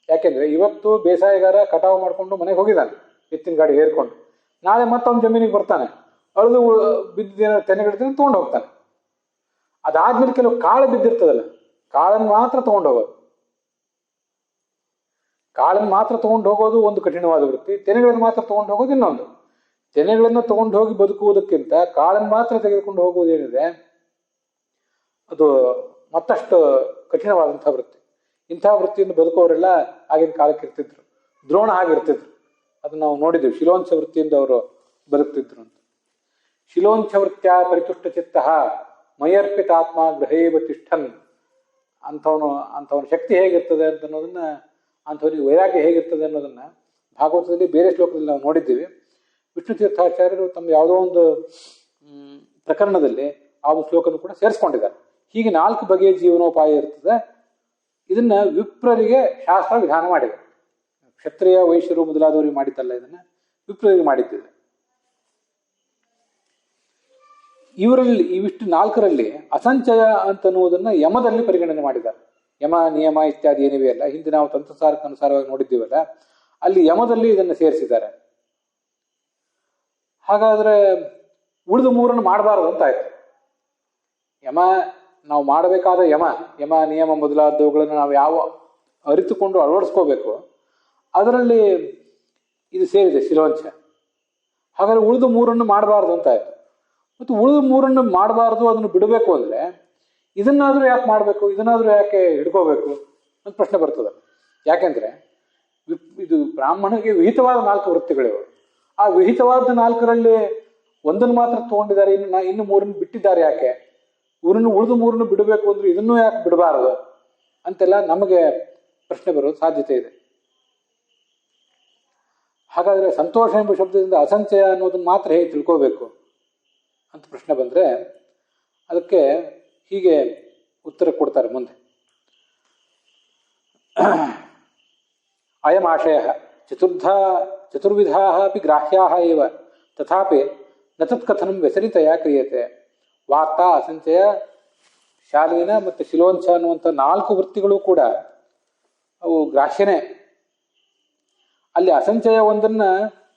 ಯಾಕೆಂದ್ರೆ ಇವತ್ತು ಬೇಸಾಯಗಾರ ಕಟಾವು ಮಾಡ್ಕೊಂಡು ಮನೆಗೆ ಹೋಗಿದ್ದಾನೆ ಎತ್ತಿನ ಗಾಡಿ ಹೇರ್ಕೊಂಡು. ನಾಳೆ ಮತ್ತೊಂದು ಜಮೀನಿಗೆ ಬರ್ತಾನೆ, ಅಳಿದು ಬಿದ್ದ ತೆನೆಗಳಿದ್ರೆ ತೊಗೊಂಡು ಹೋಗ್ತಾನೆ. ಅದಾದ್ಮೇಲೆ ಕೆಲವು ಕಾಳು ಬಿದ್ದಿರ್ತದಲ್ಲ, ಕಾಳನ್ನು ಮಾತ್ರ ತಗೊಂಡು ಹೋಗೋದು. ಕಾಳನ್ನು ಮಾತ್ರ ತಗೊಂಡು ಹೋಗೋದು ಒಂದು ಕಠಿಣವಾದ ವೃತ್ತಿ. ತೆನೆಗಳನ್ನು ಮಾತ್ರ ತಗೊಂಡು ಹೋಗೋದು ಇನ್ನೊಂದು. ತೆನೆಗಳನ್ನು ತಗೊಂಡು ಹೋಗಿ ಬದುಕುವುದಕ್ಕಿಂತ ಕಾಳನ್ನು ಮಾತ್ರ ತೆಗೆದುಕೊಂಡು ಹೋಗುವುದೇನಿದೆ ಅದು ಮತ್ತಷ್ಟು ಕಠಿಣವಾದಂತಹ ವೃತ್ತಿ. ಇಂಥ ವೃತ್ತಿಯಿಂದ ಬದುಕೋರೆಲ್ಲ ಆಗಿನ ಕಾಲಕ್ಕೆ ಇರ್ತಿದ್ರು. ದ್ರೋಣ ಆಗಿರ್ತಿದ್ರು. ಅದನ್ನ ನಾವು ನೋಡಿದ್ದೀವಿ. ಶಿಲೋಂಚ ವೃತ್ತಿಯಿಂದ ಅವರು ಬದುಕ್ತಿದ್ರು ಅಂತ. ಶಿಲೋಂಚ ವೃತ್ಯ ಪರಿತುಷ್ಟ ಚಿತ್ತ ಮಯರ್ಪಿತಾತ್ಮ ಗೃಹೇವ ತಿಷ್ಠನ್. ಅಂಥವನ ಶಕ್ತಿ ಹೇಗಿರ್ತದೆ ಅಂತ ಅನ್ನೋದನ್ನ, ಅಂಥವನಿಗೆ ವೈರಾಗ್ಯ ಹೇಗಿರ್ತದೆ ಅನ್ನೋದನ್ನ ಭಾಗವತದಲ್ಲಿ ಬೇರೆ ಶ್ಲೋಕದಲ್ಲಿ ನಾವು ನೋಡಿದ್ದೀವಿ. ವಿಷ್ಣು ತೀರ್ಥಾಚಾರ್ಯರು ತಮ್ಮ ಯಾವುದೋ ಒಂದು ಪ್ರಕರಣದಲ್ಲಿ ಆ ಒಂದು ಶ್ಲೋಕನೂ ಕೂಡ ಸೇರಿಸ್ಕೊಂಡಿದ್ದಾರೆ. ಹೀಗೆ 4 ಬಗೆಯ ಜೀವನೋಪಾಯ ಇರ್ತದೆ. ಇದನ್ನ ವಿಪ್ರರಿಗೆ ಶಾಸ್ತ್ರ ವಿಧಾನ ಮಾಡಿದೆ. ಕ್ಷತ್ರಿಯ ವೈಶ್ಯರು ಮೊದಲಾದವರಿಗೆ ಮಾಡಿದ್ದಲ್ಲ, ಇದನ್ನ ವಿಪ್ರರಿಗೆ ಮಾಡಿದ್ದಿದೆ. ಇವರಲ್ಲಿ ಇವಿಷ್ಟು 4ರಲ್ಲಿ ಅಸಂಚಯ ಅಂತನ್ನುವುದನ್ನ ಯಮದಲ್ಲಿ ಪರಿಗಣನೆ ಮಾಡಿದ್ದಾರೆ. ಯಮ ನಿಯಮ ಇತ್ಯಾದಿ ಏನಿವೆ ಅಲ್ಲ, ಹಿಂದೆ ನಾವು ತಂತ್ರಸಾರಕ್ಕೆ ಅನುಸಾರವಾಗಿ ನೋಡಿದ್ದೀವಲ್ಲ, ಅಲ್ಲಿ ಯಮದಲ್ಲಿ ಇದನ್ನು ಸೇರಿಸಿದ್ದಾರೆ. ಹಾಗಾದ್ರೆ ಉಳಿದ 3 ಮಾಡಬಾರದು ಅಂತ ಆಯ್ತು. ಯಮ ನಾವು ಮಾಡಬೇಕಾದ ಯಮ ನಿಯಮ ಮೊದಲಾದವುಗಳನ್ನು ನಾವು ಯಾವ ಅರಿತುಕೊಂಡು ಅಳವಡಿಸ್ಕೋಬೇಕು, ಅದರಲ್ಲಿ ಇದು ಸೇರಿದೆ ಶಿಲೋಂಚ. ಹಾಗಾದ್ರೆ ಉಳಿದ 3 ಮಾಡಬಾರ್ದು ಅಂತ ಆಯ್ತು. ಮತ್ತು ಉಳಿದ 3 ಮಾಡಬಾರ್ದು, ಅದನ್ನು ಬಿಡಬೇಕು ಅಂದ್ರೆ ಇದನ್ನಾದ್ರೂ ಯಾಕೆ ಮಾಡಬೇಕು, ಇದನ್ನಾದ್ರೂ ಯಾಕೆ ಹಿಡ್ಕೋಬೇಕು ಅಂತ ಪ್ರಶ್ನೆ ಬರ್ತದೆ. ಯಾಕೆಂದ್ರೆ ಇದು ಬ್ರಾಹ್ಮಣರಿಗೆ ವಿಹಿತವಾದ 4 ವೃತ್ತಿಗಳಿವೆ. ಆ ವಿಹಿತವಾದ 4ರಲ್ಲಿ ಒಂದನ್ನು ಮಾತ್ರ ತಗೊಂಡಿದ್ದಾರೆ, ಇನ್ನು 3 ಬಿಟ್ಟಿದ್ದಾರೆ. ಯಾಕೆ ಇವ್ರನ್ನು ಉಳಿದು 3 ಬಿಡಬೇಕು ಅಂದ್ರೆ ಇದನ್ನೂ ಯಾಕೆ ಬಿಡಬಾರದು ಅಂತೆಲ್ಲ ನಮಗೆ ಪ್ರಶ್ನೆ ಬರೋದು ಸಾಧ್ಯತೆ ಇದೆ. ಹಾಗಾದ್ರೆ ಸಂತೋಷ ಎಂಬ ಶಬ್ದದಿಂದ ಅಸಂಚಯ ಅನ್ನೋದನ್ನ ಮಾತ್ರ ಹೇಗೆ ತಿಳ್ಕೋಬೇಕು ಅಂತ ಪ್ರಶ್ನೆ ಬಂದ್ರೆ ಅದಕ್ಕೆ ಹೀಗೆ ಉತ್ತರ ಕೊಡ್ತಾರೆ ಮುಂದೆ. ಅಯಂ ಆಶಯ ಚತುರ್ವಿಧಾ ಅಪಿ ಗ್ರಾಹ್ಯಾ ಇವ ತಥಾಪಿ ನ ತತ್ಕಥನಂ ವ್ಯಸನಿತಯ ಕ್ರಿಯತೆ. ವಾರ್ತಾ, ಅಸಂಚಯ, ಶಾಲೀನ ಮತ್ತು ಶಿಲೋಂಚ ಅನ್ನುವಂಥ 4 ವೃತ್ತಿಗಳು ಕೂಡ ಅವು ಗ್ರಾಹ್ಯನೇ. ಅಲ್ಲಿ ಅಸಂಚಯ ಒಂದನ್ನ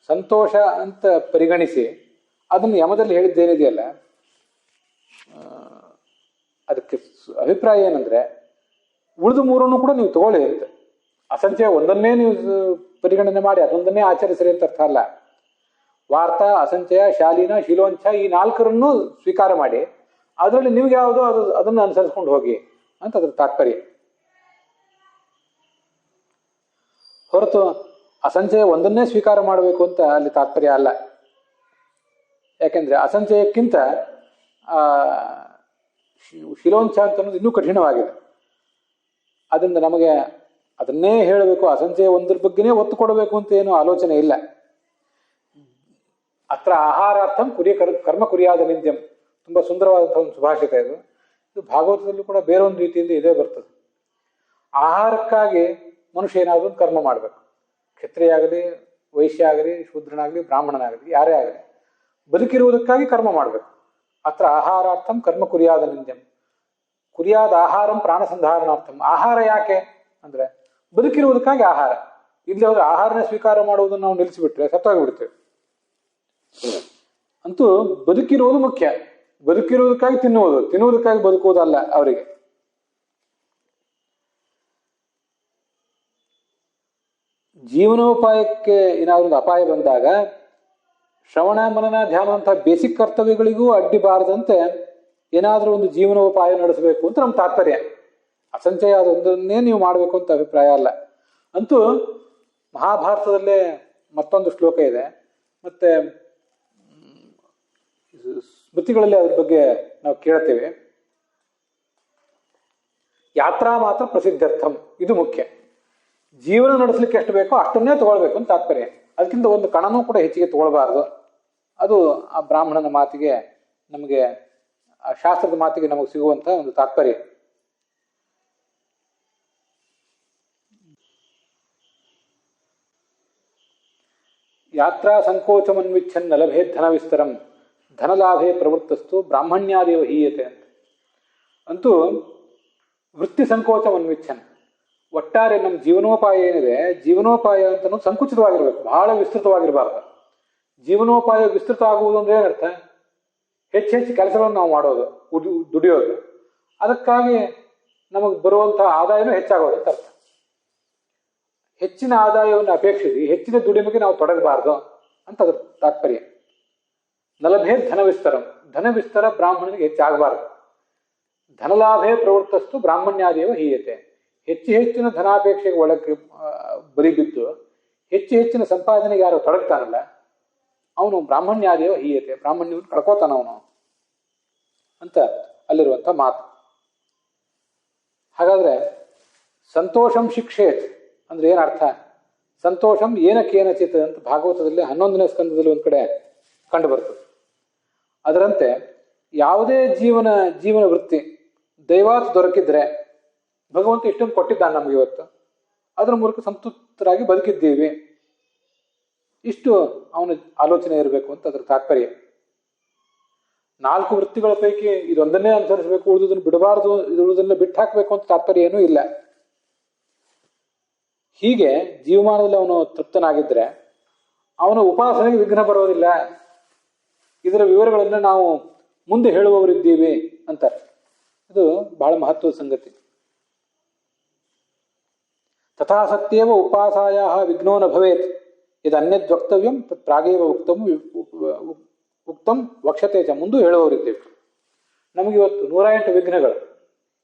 ಸಂತೋಷ ಅಂತ ಪರಿಗಣಿಸಿ ಅದನ್ನು ಯಮದಲ್ಲಿ ಹೇಳಿದ್ದೇನಿದೆಯಲ್ಲ, ಅದಕ್ಕೆ ಅಭಿಪ್ರಾಯ ಏನಂದ್ರೆ ಉಳಿದ 3 ಕೂಡ ನೀವು ತಗೊಳ್ಳಿ ಅಂತ. ಅಸಂಚಯ ಒಂದನ್ನೇ ನೀವು ಪರಿಗಣನೆ ಮಾಡಿ ಅದೊಂದನ್ನೇ ಆಚರಿಸ್ರಿ ಅಂತ ಅರ್ಥ ಅಲ್ಲ. ವಾರ್ತಾ, ಅಸಂಚಯ, ಶಾಲೀನ, ಶಿಲೋಂಚ ಈ 4ರನ್ನು ಸ್ವೀಕಾರ ಮಾಡಿ ಅದರಲ್ಲಿ ನಿಮ್ಗೆ ಯಾವುದೋ ಅದನ್ನು ಅನುಸರಿಸ್ಕೊಂಡು ಹೋಗಿ ಅಂತ ಅದ್ರ ತಾತ್ಪರ್ಯ. ಹೊರತು ಅಸಂಚಯ ಒಂದನ್ನೇ ಸ್ವೀಕಾರ ಮಾಡಬೇಕು ಅಂತ ಅಲ್ಲಿ ತಾತ್ಪರ್ಯ ಅಲ್ಲ. ಯಾಕೆಂದ್ರೆ ಅಸಂಚಯಕ್ಕಿಂತ ಶಿಲೋಂಚ ಅಂತ ಅನ್ನೋದು ಇನ್ನೂ ಕಠಿಣವಾಗಿದೆ. ಅದರಿಂದ ನಮಗೆ ಅದನ್ನೇ ಹೇಳಬೇಕು, ಅಸಂಚಯ ಒಂದ್ರ ಬಗ್ಗೆನೇ ಒತ್ತು ಕೊಡಬೇಕು ಅಂತ ಏನು ಆಲೋಚನೆ ಇಲ್ಲ. ಅತ್ರ ಆಹಾರಾರ್ಥಂ ಕರ್ಮ ಕುರಿಯಾದ ನಿಂದ್ಯಂ. ತುಂಬಾ ಸುಂದರವಾದಂತಹ ಒಂದು ಸುಭಾಷಿತ ಇದು. ಇದು ಭಾಗವತದಲ್ಲೂ ಕೂಡ ಬೇರೊಂದು ರೀತಿಯಿಂದ ಇದೇ ಬರ್ತದೆ. ಆಹಾರಕ್ಕಾಗಿ ಮನುಷ್ಯ ಏನಾದರೂ ಒಂದು ಕರ್ಮ ಮಾಡಬೇಕು. ಕ್ಷತ್ರಿಯ ಆಗಲಿ, ವೈಶ್ಯ ಆಗಲಿ, ಶೂದ್ರನಾಗಲಿ, ಬ್ರಾಹ್ಮಣನಾಗಲಿ, ಯಾರೇ ಆಗಲಿ ಬದುಕಿರುವುದಕ್ಕಾಗಿ ಕರ್ಮ ಮಾಡಬೇಕು. ಅತ್ರ ಆಹಾರಾರ್ಥಂ ಕರ್ಮ ಕುರಿಯಾದ ನಿಂದ್ಯಂ. ಕುರಿಯಾದ ಆಹಾರಂ ಪ್ರಾಣಸಂಧಾರಣಾರ್ಥಂ. ಆಹಾರ ಯಾಕೆ ಅಂದ್ರೆ ಬದುಕಿರುವುದಕ್ಕಾಗಿ ಆಹಾರ. ಇಲ್ಲಿ ಹೋದ್ರೆ ಆಹಾರನೇ ಸ್ವೀಕಾರ ಮಾಡುವುದನ್ನು ನಾವು ನಿಲ್ಲಿಸಿಬಿಟ್ರೆ ಸತ್ತೋಗಿಬಿಡ್ತೇವೆ. ಅಂತೂ ಬದುಕಿರುವುದು ಮುಖ್ಯ. ಬದುಕಿರುವುದಕ್ಕಾಗಿ ತಿನ್ನುವುದಕ್ಕಾಗಿ ಬದುಕುವುದಲ್ಲ ಅವರಿಗೆ. ಜೀವನೋಪಾಯಕ್ಕೆ ಏನಾದರೂ ಒಂದು ಅಪಾಯ ಬಂದಾಗ ಶ್ರವಣ, ಮನನ, ಧ್ಯಾನ ಅಂತ ಬೇಸಿಕ್ ಕರ್ತವ್ಯಗಳಿಗೂ ಅಡ್ಡಿ ಬಾರದಂತೆ ಏನಾದರೂ ಒಂದು ಜೀವನೋಪಾಯ ನಡೆಸಬೇಕು ಅಂತ ನಮ್ಮ ತಾತ್ಪರ್ಯ. ಅಸಂಚಯ ಅದೊಂದನ್ನೇ ನೀವು ಮಾಡಬೇಕು ಅಂತ ಅಭಿಪ್ರಾಯ ಅಲ್ಲ. ಅಂತೂ ಮಹಾಭಾರತದಲ್ಲೇ ಮತ್ತೊಂದು ಶ್ಲೋಕ ಇದೆ, ಮತ್ತೆ ಸ್ಮೃತಿಗಳಲ್ಲಿ ಅದ್ರ ಬಗ್ಗೆ ನಾವು ಕೇಳ್ತೇವೆ. ಯಾತ್ರಾ ಮಾತ್ರ ಪ್ರಸಿದ್ಧರ್ಥಂ. ಇದು ಮುಖ್ಯ. ಜೀವನ ನಡೆಸಲಿಕ್ಕೆ ಎಷ್ಟು ಬೇಕೋ ಅಷ್ಟನ್ನೇ ತಗೊಳ್ಬೇಕು ಅಂತ ತಾತ್ಪರ್ಯ. ಅದಕ್ಕಿಂತ ಒಂದು ಕಣನೂ ಕೂಡ ಹೆಚ್ಚಿಗೆ ತಗೊಳ್ಬಾರ್ದು. ಅದು ಆ ಬ್ರಾಹ್ಮಣನ ಮಾತಿಗೆ, ನಮಗೆ ಆ ಶಾಸ್ತ್ರದ ಮಾತಿಗೆ ನಮಗೆ ಸಿಗುವಂತ ಒಂದು ತಾತ್ಪರ್ಯ. ಯಾತ್ರಾ ಸಂಕೋಚಮನ್ವಿಚ್ಛನ್ ನಲಭೇ ಧನ ವಿಸ್ತರಂ ಧನಲಾಭೇ ಪ್ರವೃತ್ತಸ್ತು ಬ್ರಾಹ್ಮಣ್ಯಾದೇವ ಹೀಯತೆ ಅಂತ. ಅಂತೂ ವೃತ್ತಿ ಸಂಕೋಚಮನ್ವಿಚ್ಛನ್, ಒಟ್ಟಾರೆ ನಮ್ಮ ಜೀವನೋಪಾಯ ಏನಿದೆ, ಜೀವನೋಪಾಯ ಅಂತ ಸಂಕುಚಿತವಾಗಿರ್ಬೇಕು, ಬಹಳ ವಿಸ್ತೃತವಾಗಿರಬಾರ್ದು. ಜೀವನೋಪಾಯ ವಿಸ್ತೃತ ಆಗುವುದು ಅಂದ್ರೆ ಏನರ್ಥ? ಹೆಚ್ಚು ಕೆಲಸಗಳನ್ನು ನಾವು ಮಾಡೋದು, ದುಡಿಯೋದು, ಅದಕ್ಕಾಗಿ ನಮಗೆ ಬರುವಂತಹ ಆದಾಯನೂ ಹೆಚ್ಚಾಗೋದು ಅಂತ ಅರ್ಥ. ಹೆಚ್ಚಿನ ಆದಾಯವನ್ನು ಅಪೇಕ್ಷಿಸಿ ಹೆಚ್ಚಿನ ದುಡಿಮೆಗೆ ನಾವು ತೊಡಗಬಾರ್ದು ಅಂತ ಅದ್ರ ತಾತ್ಪರ್ಯ. ನಲಭೇ ಧನ ವಿಸ್ತರಂ. ಧನ ವಿಸ್ತಾರ ಬ್ರಾಹ್ಮಣನಿಗೆ ಹೆಚ್ಚಾಗಬಾರದು. ಧನಲಾಭೇ ಪ್ರವೃತ್ತಸ್ತು ಬ್ರಾಹ್ಮಣ್ಯಾದೇವ ಹೀಯತೆ. ಹೆಚ್ಚು ಹೆಚ್ಚಿನ ಧನಾಪೇಕ್ಷೆಗೆ ಒಳಗೆ ಬಲಿ ಬಿದ್ದು ಹೆಚ್ಚು ಹೆಚ್ಚಿನ ಸಂಪಾದನೆಗೆ ಯಾರು ತೊಡಗ್ತಾನಲ್ಲ ಅವನು ಬ್ರಾಹ್ಮಣ್ಯಾದೇವ ಹೀಯತೆ, ಬ್ರಾಹ್ಮಣ್ಯವನ್ನು ಕಳ್ಕೋತಾನ ಅವನು ಅಂತ ಅಲ್ಲಿರುವಂಥ ಮಾತು. ಹಾಗಾದ್ರೆ ಸಂತೋಷಂ ಶಿಕ್ಷೇತ್ ಅಂದ್ರೆ ಏನರ್ಥ? ಸಂತೋಷಂ ಏನಕ್ಕೇನಚಿತ್ ಅಂತ ಭಾಗವತದಲ್ಲಿ 11ನೇ ಸ್ಕಂದದಲ್ಲಿ ಒಂದ್ ಕಡೆ ಕಂಡು ಬರ್ತದೆ. ಅದರಂತೆ ಯಾವುದೇ ಜೀವನ ವೃತ್ತಿ ದೈವಾತ್ ದೊರಕಿದ್ರೆ ಭಗವಂತ ಇಷ್ಟೊಂದು ಕೊಟ್ಟಿದ್ದಾನೆ ನಮ್ಗೆ ಇವತ್ತು, ಅದರ ಮೂಲಕ ಸಂತೃಪ್ತರಾಗಿ ಬದುಕಿದ್ದೀವಿ, ಇಷ್ಟು ಅವನ ಆಲೋಚನೆ ಇರಬೇಕು ಅಂತ ಅದ್ರ ತಾತ್ಪರ್ಯ. 4 ವೃತ್ತಿಗಳ ಪೈಕಿ ಇದೊಂದನ್ನೇ ಅನುಸರಿಸಬೇಕು, ಉಳಿದುದನ್ನು ಬಿಡಬಾರದು, ಉಳಿದುದನ್ನ ಬಿಟ್ಟು ಹಾಕಬೇಕು ಅಂತ ತಾತ್ಪರ್ಯ ಏನೂ ಇಲ್ಲ. ಹೀಗೆ ಜೀವಮಾನದಲ್ಲಿ ಅವನು ತೃಪ್ತನಾಗಿದ್ರೆ ಅವನ ಉಪಾಸನೆಗೆ ವಿಘ್ನ ಬರೋದಿಲ್ಲ. ಇದರ ವಿವರಗಳನ್ನು ನಾವು ಮುಂದೆ ಹೇಳುವವರಿದ್ದೀವಿ ಅಂತಾರೆ. ಇದು ಬಹಳ ಮಹತ್ವದ ಸಂಗತಿ. ತಥಾ ಸತ್ಯೇವ ಉಪಾಸಾಯ ವಿಘ್ನೋ ನ ಭವೇತ್ ಇದು ಅನ್ಯದ್ ವಕ್ತವ್ಯಂ ತತ್ ಪ್ರಾಗೇವ ಉಕ್ತಂ ವಕ್ಷತೆ ಚ. ಮುಂದೂ ಹೇಳುವವರಿದ್ದೀವಿ. ನಮಗಿವತ್ತು 108 ವಿಘ್ನಗಳು.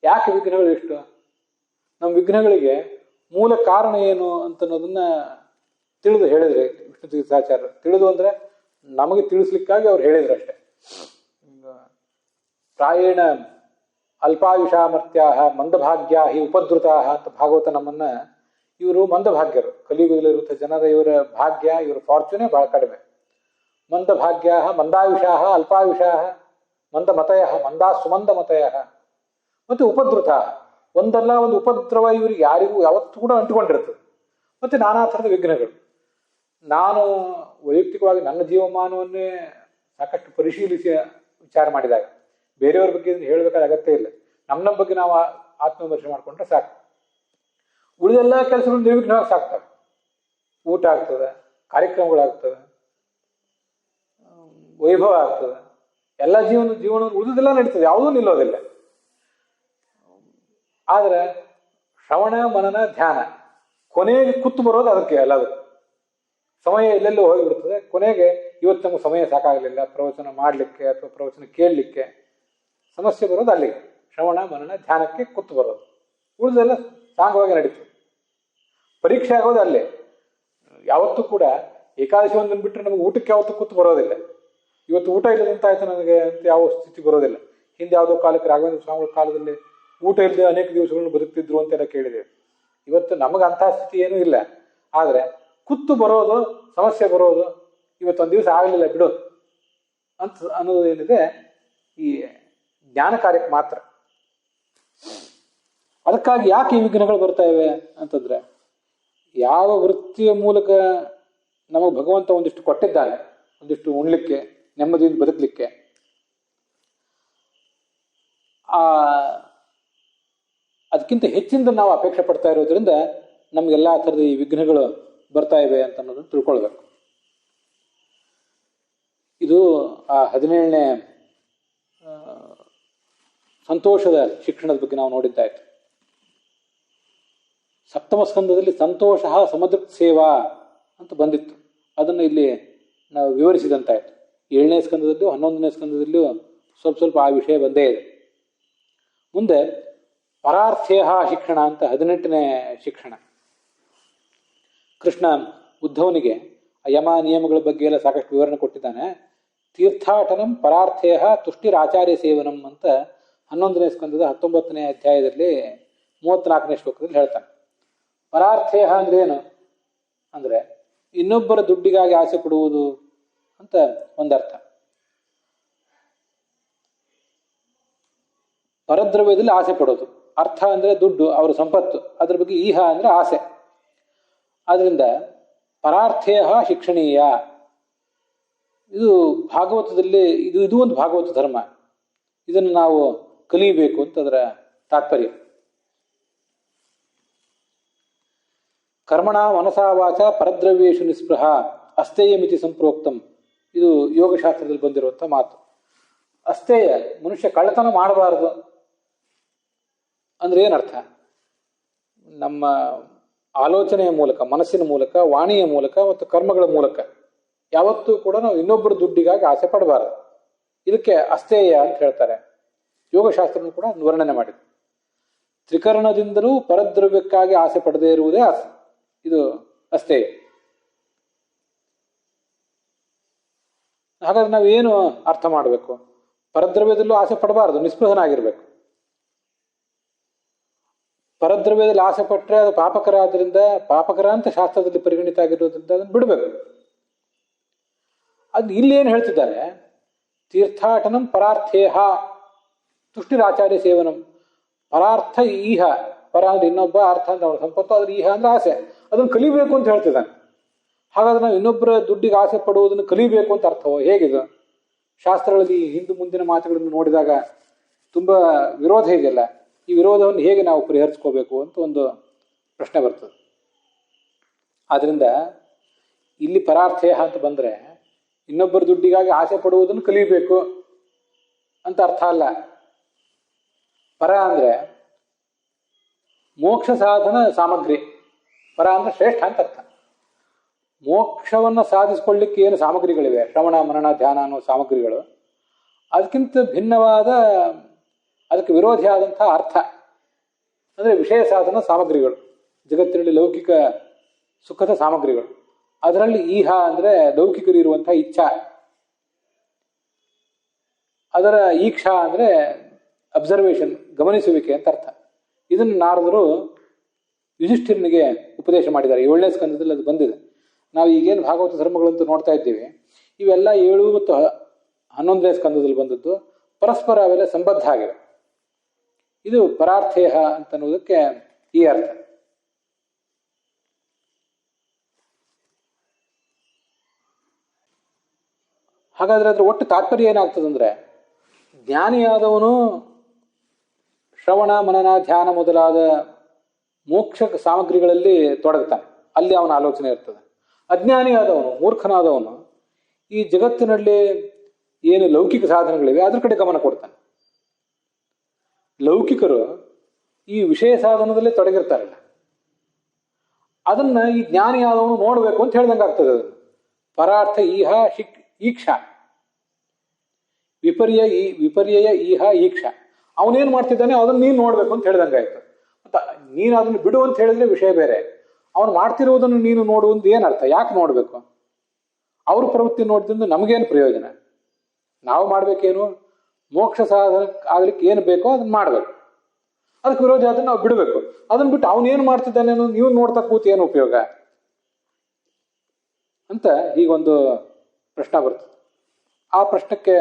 ಯಾಕೆ ವಿಘ್ನಗಳು ಇಷ್ಟು? ನಮ್ಮ ವಿಘ್ನಗಳಿಗೆ ಮೂಲ ಕಾರಣ ಏನು ಅಂತನ್ನೋದನ್ನ ತಿಳಿದು ಹೇಳಿದ್ರೆ ವಿಷ್ಣು ತೀರ್ಥಾಚಾರ್ಯರು. ತಿಳಿದು ಅಂದ್ರೆ ನಮಗೆ ತಿಳಿಸ್ಲಿಕ್ಕಾಗಿ ಅವ್ರು ಹೇಳಿದ್ರು ಅಷ್ಟೆ. ಪ್ರಾಯೇಣ ಅಲ್ಪಾಯುಷಾಮರ್ತ್ಯಾ ಮಂದಭಾಗ್ಯಾ ಹಿ ಉಪದ್ರುತಾ ಅಂತ ಭಾಗವತ ನಮ್ಮನ್ನ, ಇವರು ಮಂದಭಾಗ್ಯರು, ಕಲಿಯುಗದಲ್ಲಿರುವಂಥ ಜನರ ಇವರ ಭಾಗ್ಯ, ಇವರ ಫಾರ್ಚುನೇ ಬಹಳ ಕಡಿಮೆ. ಮಂದಭಾಗ್ಯಾ ಮಂದಾಯುಷಾ ಅಲ್ಪಾಯುಷಾ ಮಂದಮತಯ ಸುಮಂದಮತಯ ಮತ್ತು ಉಪದ್ರುತ. ಒಂದಲ್ಲ ಒಂದು ಉಪದ್ರವ ಇವರಿಗೆ ಯಾರಿಗೂ ಯಾವತ್ತೂ ಕೂಡ ಅಂಟಿಕೊಂಡಿರ್ತದೆ. ಮತ್ತೆ ನಾನಾ ಥರದ ವಿಘ್ನಗಳು. ನಾನು ವೈಯಕ್ತಿಕವಾಗಿ ನನ್ನ ಜೀವಮಾನವನ್ನೇ ಸಾಕಷ್ಟು ಪರಿಶೀಲಿಸಿ ವಿಚಾರ ಮಾಡಿದಾಗ ಬೇರೆಯವ್ರ ಬಗ್ಗೆ ಹೇಳಬೇಕಾದ ಅಗತ್ಯ ಇಲ್ಲ. ನಮ್ಮ ಬಗ್ಗೆ ನಾವು ಆತ್ಮವಿಮರ್ಶೆ ಮಾಡಿಕೊಂಡ್ರೆ ಸಾಕು. ಉಳಿದೆಲ್ಲ ಕೆಲಸಗಳು ನಿರ್ವಿಘ್ನವಾಗಿ ಸಾಕ್ತವೆ. ಊಟ ಆಗ್ತದೆ, ಕಾರ್ಯಕ್ರಮಗಳಾಗ್ತವೆ, ವೈಭವ ಆಗ್ತದೆ, ಎಲ್ಲ ಜೀವನ ಉಳಿದೆಲ್ಲ ನಡೀತದೆ, ಯಾವುದೂ ನಿಲ್ಲೋದಿಲ್ಲ. ಆದರೆ ಶ್ರವಣ ಮನನ ಧ್ಯಾನ ಕೊನೆಗೆ ಕೂತು ಬರೋದು ಅದಕ್ಕೆ. ಎಲ್ಲದಕ್ಕೆ ಸಮಯ ಎಲ್ಲೆಲ್ಲೋ ಹೋಗಿಬಿಡ್ತದೆ. ಕೊನೆಗೆ ಇವತ್ತು ನಮಗೆ ಸಮಯ ಸಾಕಾಗಲಿಲ್ಲ ಪ್ರವಚನ ಮಾಡಲಿಕ್ಕೆ ಅಥವಾ ಪ್ರವಚನ ಕೇಳಲಿಕ್ಕೆ, ಸಮಸ್ಯೆ ಬರೋದು ಅಲ್ಲಿಗೆ. ಶ್ರವಣ ಮನನ ಧ್ಯಾನಕ್ಕೆ ಕೂತು ಬರೋದು, ಉಳಿದೆಲ್ಲ ಸಾಂಗವಾಗಿ ನಡೀತದೆ. ಪರೀಕ್ಷೆ ಆಗೋದು ಅಲ್ಲೇ. ಯಾವತ್ತೂ ಕೂಡ ಏಕಾದಶಿ ಒಂದನ್ನು ಬಿಟ್ಟರೆ ನಮಗೆ ಊಟಕ್ಕೆ ಯಾವತ್ತೂ ಕೂತು ಬರೋದಿಲ್ಲ. ಇವತ್ತು ಊಟ ಇಲ್ಲದಂತ ಆಯ್ತು ನನಗೆ ಅಂತ ಯಾವ ಸ್ಥಿತಿ ಬರೋದಿಲ್ಲ. ಹಿಂದೆ ಯಾವುದೋ ಕಾಲಕ್ಕೆ ರಾಘವೇಂದ್ರ ಸ್ವಾಮಿಗಳ ಕಾಲದಲ್ಲಿ ಊಟ ಇಲ್ಲದೆ ಅನೇಕ ದಿವಸಗಳನ್ನು ಬದುಕ್ತಿದ್ರು ಅಂತೆಲ್ಲ ಕೇಳಿದೆ. ಇವತ್ತು ನಮಗೆ ಅಂತಹ ಸ್ಥಿತಿ ಏನೂ ಇಲ್ಲ. ಆದರೆ ಕುತ್ತು ಬರೋದು, ಸಮಸ್ಯೆ ಬರೋದು, ಇವತ್ತೊಂದು ದಿವಸ ಆಗಲಿಲ್ಲ ಬಿಡು ಅಂತ ಅನ್ನೋದು ಏನಿದೆ ಈ ಜ್ಞಾನ ಕಾರ್ಯಕ್ಕೆ ಮಾತ್ರ. ಅದಕ್ಕಾಗಿ ಯಾಕೆ ಈ ವಿಘ್ನಗಳು ಬರ್ತಾ ಇವೆ ಅಂತಂದ್ರೆ, ಯಾವ ವೃತ್ತಿಯ ಮೂಲಕ ನಮಗೆ ಭಗವಂತ ಒಂದಿಷ್ಟು ಕೊಟ್ಟಿದ್ದಾನೆ, ಒಂದಿಷ್ಟು ಉಣ್ಲಿಕ್ಕೆ, ನೆಮ್ಮದಿಯಿಂದ ಬದುಕಲಿಕ್ಕೆ, ಅದಕ್ಕಿಂತ ಹೆಚ್ಚಿಂದ ನಾವು ಅಪೇಕ್ಷೆ ಪಡ್ತಾ ಇರೋದ್ರಿಂದ ನಮಗೆಲ್ಲ ಥರದ ಈ ವಿಘ್ನಗಳು ಬರ್ತಾ ಇವೆ ಅಂತ ಅನ್ನೋದನ್ನು ತಿಳ್ಕೊಳ್ಬೇಕು. ಇದು ಆ 17ನೇ ಸಂತೋಷದ ಶಿಕ್ಷಣದ ಬಗ್ಗೆ ನಾವು ನೋಡಿದ್ದಾಯ್ತು. ಸಪ್ತಮ ಸ್ಕಂದದಲ್ಲಿ ಸಂತೋಷ ಸಮದೃಕ್ ಸೇವಾ ಅಂತ ಬಂದಿತ್ತು. ಅದನ್ನು ಇಲ್ಲಿ ನಾವು ವಿವರಿಸಿದಂತಾಯ್ತು. 7ನೇ ಸ್ಕಂದದಲ್ಲೂ 11ನೇ ಸ್ಕಂದದಲ್ಲೂ ಸ್ವಲ್ಪ ಆ ವಿಷಯ ಬಂದೇ ಇದೆ. ಮುಂದೆ ಪರಾರ್ಥೇಹ ಶಿಕ್ಷಣ ಅಂತ 18ನೇ ಶಿಕ್ಷಣ. ಕೃಷ್ಣ ಉದ್ಧವನಿಗೆ ಯಮ ನಿಯಮಗಳ ಬಗ್ಗೆ ಎಲ್ಲ ಸಾಕಷ್ಟು ವಿವರಣೆ ಕೊಟ್ಟಿದ್ದಾನೆ. ತೀರ್ಥಾಟನಂ ಪರಾರ್ಥೇಹ ತುಷ್ಟಿರಾಚಾರ್ಯ ಸೇವನಂ ಅಂತ 11ನೇ ಸ್ಕಂದದ 19ನೇ ಅಧ್ಯಾಯದಲ್ಲಿ 34ನೇ ಶ್ಲೋಕದಲ್ಲಿ ಹೇಳ್ತಾನೆ. ಪರಾರ್ಥೇಹ ಅಂದ್ರೆ ಏನು ಅಂದ್ರೆ ಇನ್ನೊಬ್ಬರ ದುಡ್ಡಿಗಾಗಿ ಆಸೆ ಪಡುವುದು ಅಂತ ಒಂದರ್ಥ. ಪರದ್ರವ್ಯದಲ್ಲಿ ಆಸೆ ಪಡೋದು. ಅರ್ಥ ಅಂದ್ರೆ ದುಡ್ಡು, ಅವರ ಸಂಪತ್ತು, ಅದ್ರ ಬಗ್ಗೆ ಈಹ ಅಂದ್ರೆ ಆಸೆ. ಆದ್ರಿಂದ ಪರಾರ್ಥೇಹ ಶಿಕ್ಷಣೀಯ. ಇದು ಭಾಗವತದಲ್ಲಿ ಇದು ಒಂದು ಭಾಗವತ ಧರ್ಮ. ಇದನ್ನು ನಾವು ಕಲಿಯಬೇಕು ಅಂತ ಅದರ ತಾತ್ಪರ್ಯ. ಕರ್ಮಣ ಮನಸಾ ವಾಚ ಪರದ್ರವ್ಯೇಶು ನಿಸ್ಪೃಹ ಅಸ್ತೇಯ ಮಿತಿ ಸಂಪ್ರೋಕ್ತಂ. ಇದು ಯೋಗಶಾಸ್ತ್ರದಲ್ಲಿ ಬಂದಿರುವಂಥ ಮಾತು. ಅಸ್ತೇಯ, ಮನುಷ್ಯ ಕಳ್ಳತನ ಮಾಡಬಾರದು ಅಂದ್ರೆ ಏನರ್ಥ? ನಮ್ಮ ಆಲೋಚನೆಯ ಮೂಲಕ, ಮನಸ್ಸಿನ ಮೂಲಕ, ವಾಣಿಯ ಮೂಲಕ ಮತ್ತು ಕರ್ಮಗಳ ಮೂಲಕ ಯಾವತ್ತೂ ಕೂಡ ನಾವು ಇನ್ನೊಬ್ಬರ ದುಡ್ಡಿಗಾಗಿ ಆಸೆ ಪಡಬಾರದು. ಇದಕ್ಕೆ ಅಸ್ತೇಯ ಅಂತ ಹೇಳ್ತಾರೆ. ಯೋಗಶಾಸ್ತ್ರನೂ ಕೂಡ ವರ್ಣನೆ ಮಾಡಿದೆ. ತ್ರಿಕರಣದಿಂದಲೂ ಪರದ್ರವ್ಯಕ್ಕಾಗಿ ಆಸೆ ಪಡದೇ ಇರುವುದೇ ಇದು ಅಷ್ಟೇ. ಹಾಗಾದ್ರೆ ನಾವೇನು ಅರ್ಥ ಮಾಡಬೇಕು? ಪರದ್ರವ್ಯದಲ್ಲೂ ಆಸೆ ಪಡಬಾರದು, ನಿಸ್ಪೃಹನಾಗಿರ್ಬೇಕು. ಪರದ್ರವ್ಯದಲ್ಲಿ ಆಸೆ ಪಟ್ಟರೆ ಅದು ಪಾಪಕರ, ಆದ್ರಿಂದ ಪಾಪಕರ ಅಂತ ಶಾಸ್ತ್ರದಲ್ಲಿ ಪರಿಗಣಿತ ಆಗಿರೋದ್ರಿಂದ ಅದನ್ನು ಬಿಡಬೇಕು. ಅದು ಇಲ್ಲೇನು ಹೇಳ್ತಿದ್ದಾರೆ? ತೀರ್ಥಾಟನಂ ಪರಾರ್ಥೇಹ ತುಷ್ಟಿರಾಚಾರ್ಯ ಸೇವನಂ. ಪರಾರ್ಥ ಈಹ, ಪರ ಅಂದ್ರೆ ಇನ್ನೊಬ್ಬ, ಅರ್ಥ ಅಂದ್ರೆ ಅವನ ಸಂಪತ್ತು, ಅದ್ರ ಈಹ ಅಂದ್ರೆ ಆಸೆ, ಅದನ್ನು ಕಲಿಬೇಕು ಅಂತ ಹೇಳ್ತಿದ್ದಾನೆ. ಹಾಗಾದ್ರೆ ನಾವು ಇನ್ನೊಬ್ಬರ ದುಡ್ಡಿಗೆ ಆಸೆ ಪಡುವುದನ್ನು ಕಲಿಬೇಕು ಅಂತ ಅರ್ಥವೋ? ಹೇಗಿದು? ಶಾಸ್ತ್ರಗಳಲ್ಲಿ ಹಿಂದೆ ಮುಂದಿನ ಮಾತುಗಳನ್ನು ನೋಡಿದಾಗ ತುಂಬ ವಿರೋಧ ಇದೆಯಲ್ಲ, ಈ ವಿರೋಧವನ್ನು ಹೇಗೆ ನಾವು ಪರಿಹರಿಸ್ಕೋಬೇಕು ಅಂತ ಒಂದು ಪ್ರಶ್ನೆ ಬರ್ತದೆ. ಆದ್ರಿಂದ ಇಲ್ಲಿ ಪರಾರ್ಥೇಹ ಅಂತ ಬಂದರೆ ಇನ್ನೊಬ್ಬರ ದುಡ್ಡಿಗಾಗಿ ಆಸೆ ಪಡುವುದನ್ನು ಕಲಿಬೇಕು ಅಂತ ಅರ್ಥ ಅಲ್ಲ. ಪರ ಅಂದರೆ ಮೋಕ್ಷ ಸಾಧನ ಸಾಮಗ್ರಿ, ಪರ ಅಂದರೆ ಶ್ರೇಷ್ಠ ಅಂತ ಅರ್ಥ. ಮೋಕ್ಷವನ್ನು ಸಾಧಿಸ್ಕೊಳ್ಳಿಕ್ಕೆ ಏನು ಸಾಮಗ್ರಿಗಳಿವೆ, ಶ್ರವಣ ಮನನ ಧ್ಯಾನ ಅನ್ನೋ ಸಾಮಗ್ರಿಗಳು, ಅದಕ್ಕಿಂತ ಭಿನ್ನವಾದ, ಅದಕ್ಕೆ ವಿರೋಧಿಯಾದಂಥ ಅರ್ಥ ಅಂದರೆ ವಿಷಯ ಸಾಧನ ಸಾಮಗ್ರಿಗಳು, ಜಗತ್ತಿನಲ್ಲಿ ಲೌಕಿಕ ಸುಖದ ಸಾಮಗ್ರಿಗಳು. ಅದರಲ್ಲಿ ಈಹ ಅಂದರೆ ಲೌಕಿಕರಿರುವಂಥ ಇಚ್ಛಾ, ಅದರ ಈಕ್ಷಾ ಅಂದರೆ ಅಬ್ಸರ್ವೇಷನ್, ಗಮನಿಸುವಿಕೆ ಅಂತ ಅರ್ಥ. ಇದನ್ನು ನಾರದರು ಯುಧಿಷ್ಠಿರನಿಗೆ ಉಪದೇಶ ಮಾಡಿದ್ದಾರೆ. 7ನೇ ಸ್ಕಂದದಲ್ಲಿ ಅದು ಬಂದಿದೆ. ನಾವು ಈಗೇನು ಭಾಗವತ ಧರ್ಮಗಳಂತೂ ನೋಡ್ತಾ ಇದ್ದೀವಿ, ಇವೆಲ್ಲ 7 ಮತ್ತು 11ನೇ ಸ್ಕಂದದಲ್ಲಿ ಬಂದದ್ದು, ಪರಸ್ಪರ ಅವೆಲ್ಲ ಸಂಬದ್ಧ ಆಗಿವೆ. ಇದು ಪರಾರ್ಥೇಹ ಅಂತನ್ನುವುದಕ್ಕೆ ಈ ಅರ್ಥ. ಹಾಗಾದ್ರೆ ಅದ್ರ ಒಟ್ಟು ತಾತ್ಪರ್ಯ ಏನಾಗ್ತದಂದ್ರೆ, ಜ್ಞಾನಿಯಾದವನು ಶ್ರವಣ ಮನನ ಧ್ಯಾನ ಮೊದಲಾದ ಮೋಕ್ಷ ಸಾಮಗ್ರಿಗಳಲ್ಲಿ ತೊಡಗ್ತಾನೆ, ಅಲ್ಲಿ ಅವನ ಆಲೋಚನೆ ಇರ್ತದೆ. ಅಜ್ಞಾನಿಯಾದವನು, ಮೂರ್ಖನಾದವನು ಈ ಜಗತ್ತಿನಲ್ಲಿ ಏನು ಲೌಕಿಕ ಸಾಧನಗಳಿವೆ ಅದ್ರ ಕಡೆ ಗಮನ ಕೊಡ್ತಾನೆ. ಲೌಕಿಕರು ಈ ವಿಷಯ ಸಾಧನದಲ್ಲೇ ತೊಡಗಿರ್ತಾರಲ್ಲ, ಅದನ್ನ ಈ ಜ್ಞಾನಿಯಾದವನು ನೋಡಬೇಕು ಅಂತ ಹೇಳ್ದಂಗೆ ಆಗ್ತದೆ. ಅದು ಪರಾರ್ಥ ಈಹ ಈಕ್ಷಾ, ವಿಪರ್ಯಯ ಈಹ ಈಕ್ಷಾ. ಅವನೇನು ಮಾಡ್ತಿದ್ದಾನೆ ಅದನ್ನು ನೀನು ನೋಡ್ಬೇಕು ಅಂತ ಹೇಳ್ದಂಗಾಯ್ತು. ಮತ್ತು ನೀನು ಅದನ್ನು ಬಿಡು ಅಂತ ಹೇಳಿದ್ರೆ ವಿಷಯ ಬೇರೆ, ಅವನು ಮಾಡ್ತಿರುವುದನ್ನು ನೀನು ನೋಡುವುದು ಏನರ್ಥ? ಯಾಕೆ ನೋಡಬೇಕು? ಅವ್ರ ಪ್ರವೃತ್ತಿ ನೋಡಿದ್ರಿಂದ ನಮಗೇನು ಪ್ರಯೋಜನ? ನಾವು ಮಾಡಬೇಕೇನು? ಮೋಕ್ಷ ಸಾಧನ ಆಗ್ಲಿಕ್ಕೆ ಏನು ಬೇಕೋ ಅದನ್ನ ಮಾಡಬೇಕು. ಅದಕ್ಕೆ ವಿರೋಧ ಅದನ್ನು ನಾವು ಬಿಡಬೇಕು. ಅದನ್ನು ಬಿಟ್ಟು ಅವನೇನು ಮಾಡ್ತಿದ್ದಾನೆ ಅನ್ನೋದು ನೀವು ನೋಡ್ತಾ ಕೂತು ಏನು ಉಪಯೋಗ ಅಂತ ಹೀಗೊಂದು ಪ್ರಶ್ನೆ ಬರ್ತದೆ. ಆ ಪ್ರಶ್ನಕ್ಕೆ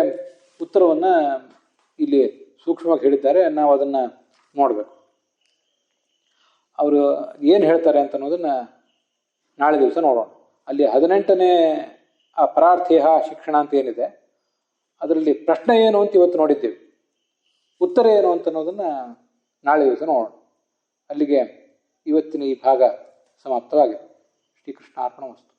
ಉತ್ತರವನ್ನು ಇಲ್ಲಿ ಸೂಕ್ಷ್ಮವಾಗಿ ಹೇಳಿದ್ದಾರೆ, ನಾವು ಅದನ್ನು ನೋಡಬೇಕು. ಅವರು ಏನು ಹೇಳ್ತಾರೆ ಅಂತ ಅನ್ನೋದನ್ನು ನಾಳೆ ದಿವಸ ನೋಡೋಣ. ಅಲ್ಲಿ 18ನೇ ಆ ಪರಾರ್ಥೇಹ ಶಿಕ್ಷಣ ಅಂತ ಏನಿದೆ, ಅದರಲ್ಲಿ ಪ್ರಶ್ನೆ ಏನು ಅಂತ ಇವತ್ತು ನೋಡಿದ್ದೀವಿ, ಉತ್ತರ ಏನು ಅಂತ ಅನ್ನೋದನ್ನು ನಾಳೆ ದಿವಸ ನೋಡೋಣ. ಅಲ್ಲಿಗೆ ಇವತ್ತಿನ ಈ ಭಾಗ ಸಮಾಪ್ತವಾಗಿದೆ. ಶ್ರೀಕೃಷ್ಣ ಅರ್ಪಣಮಸ್ತು.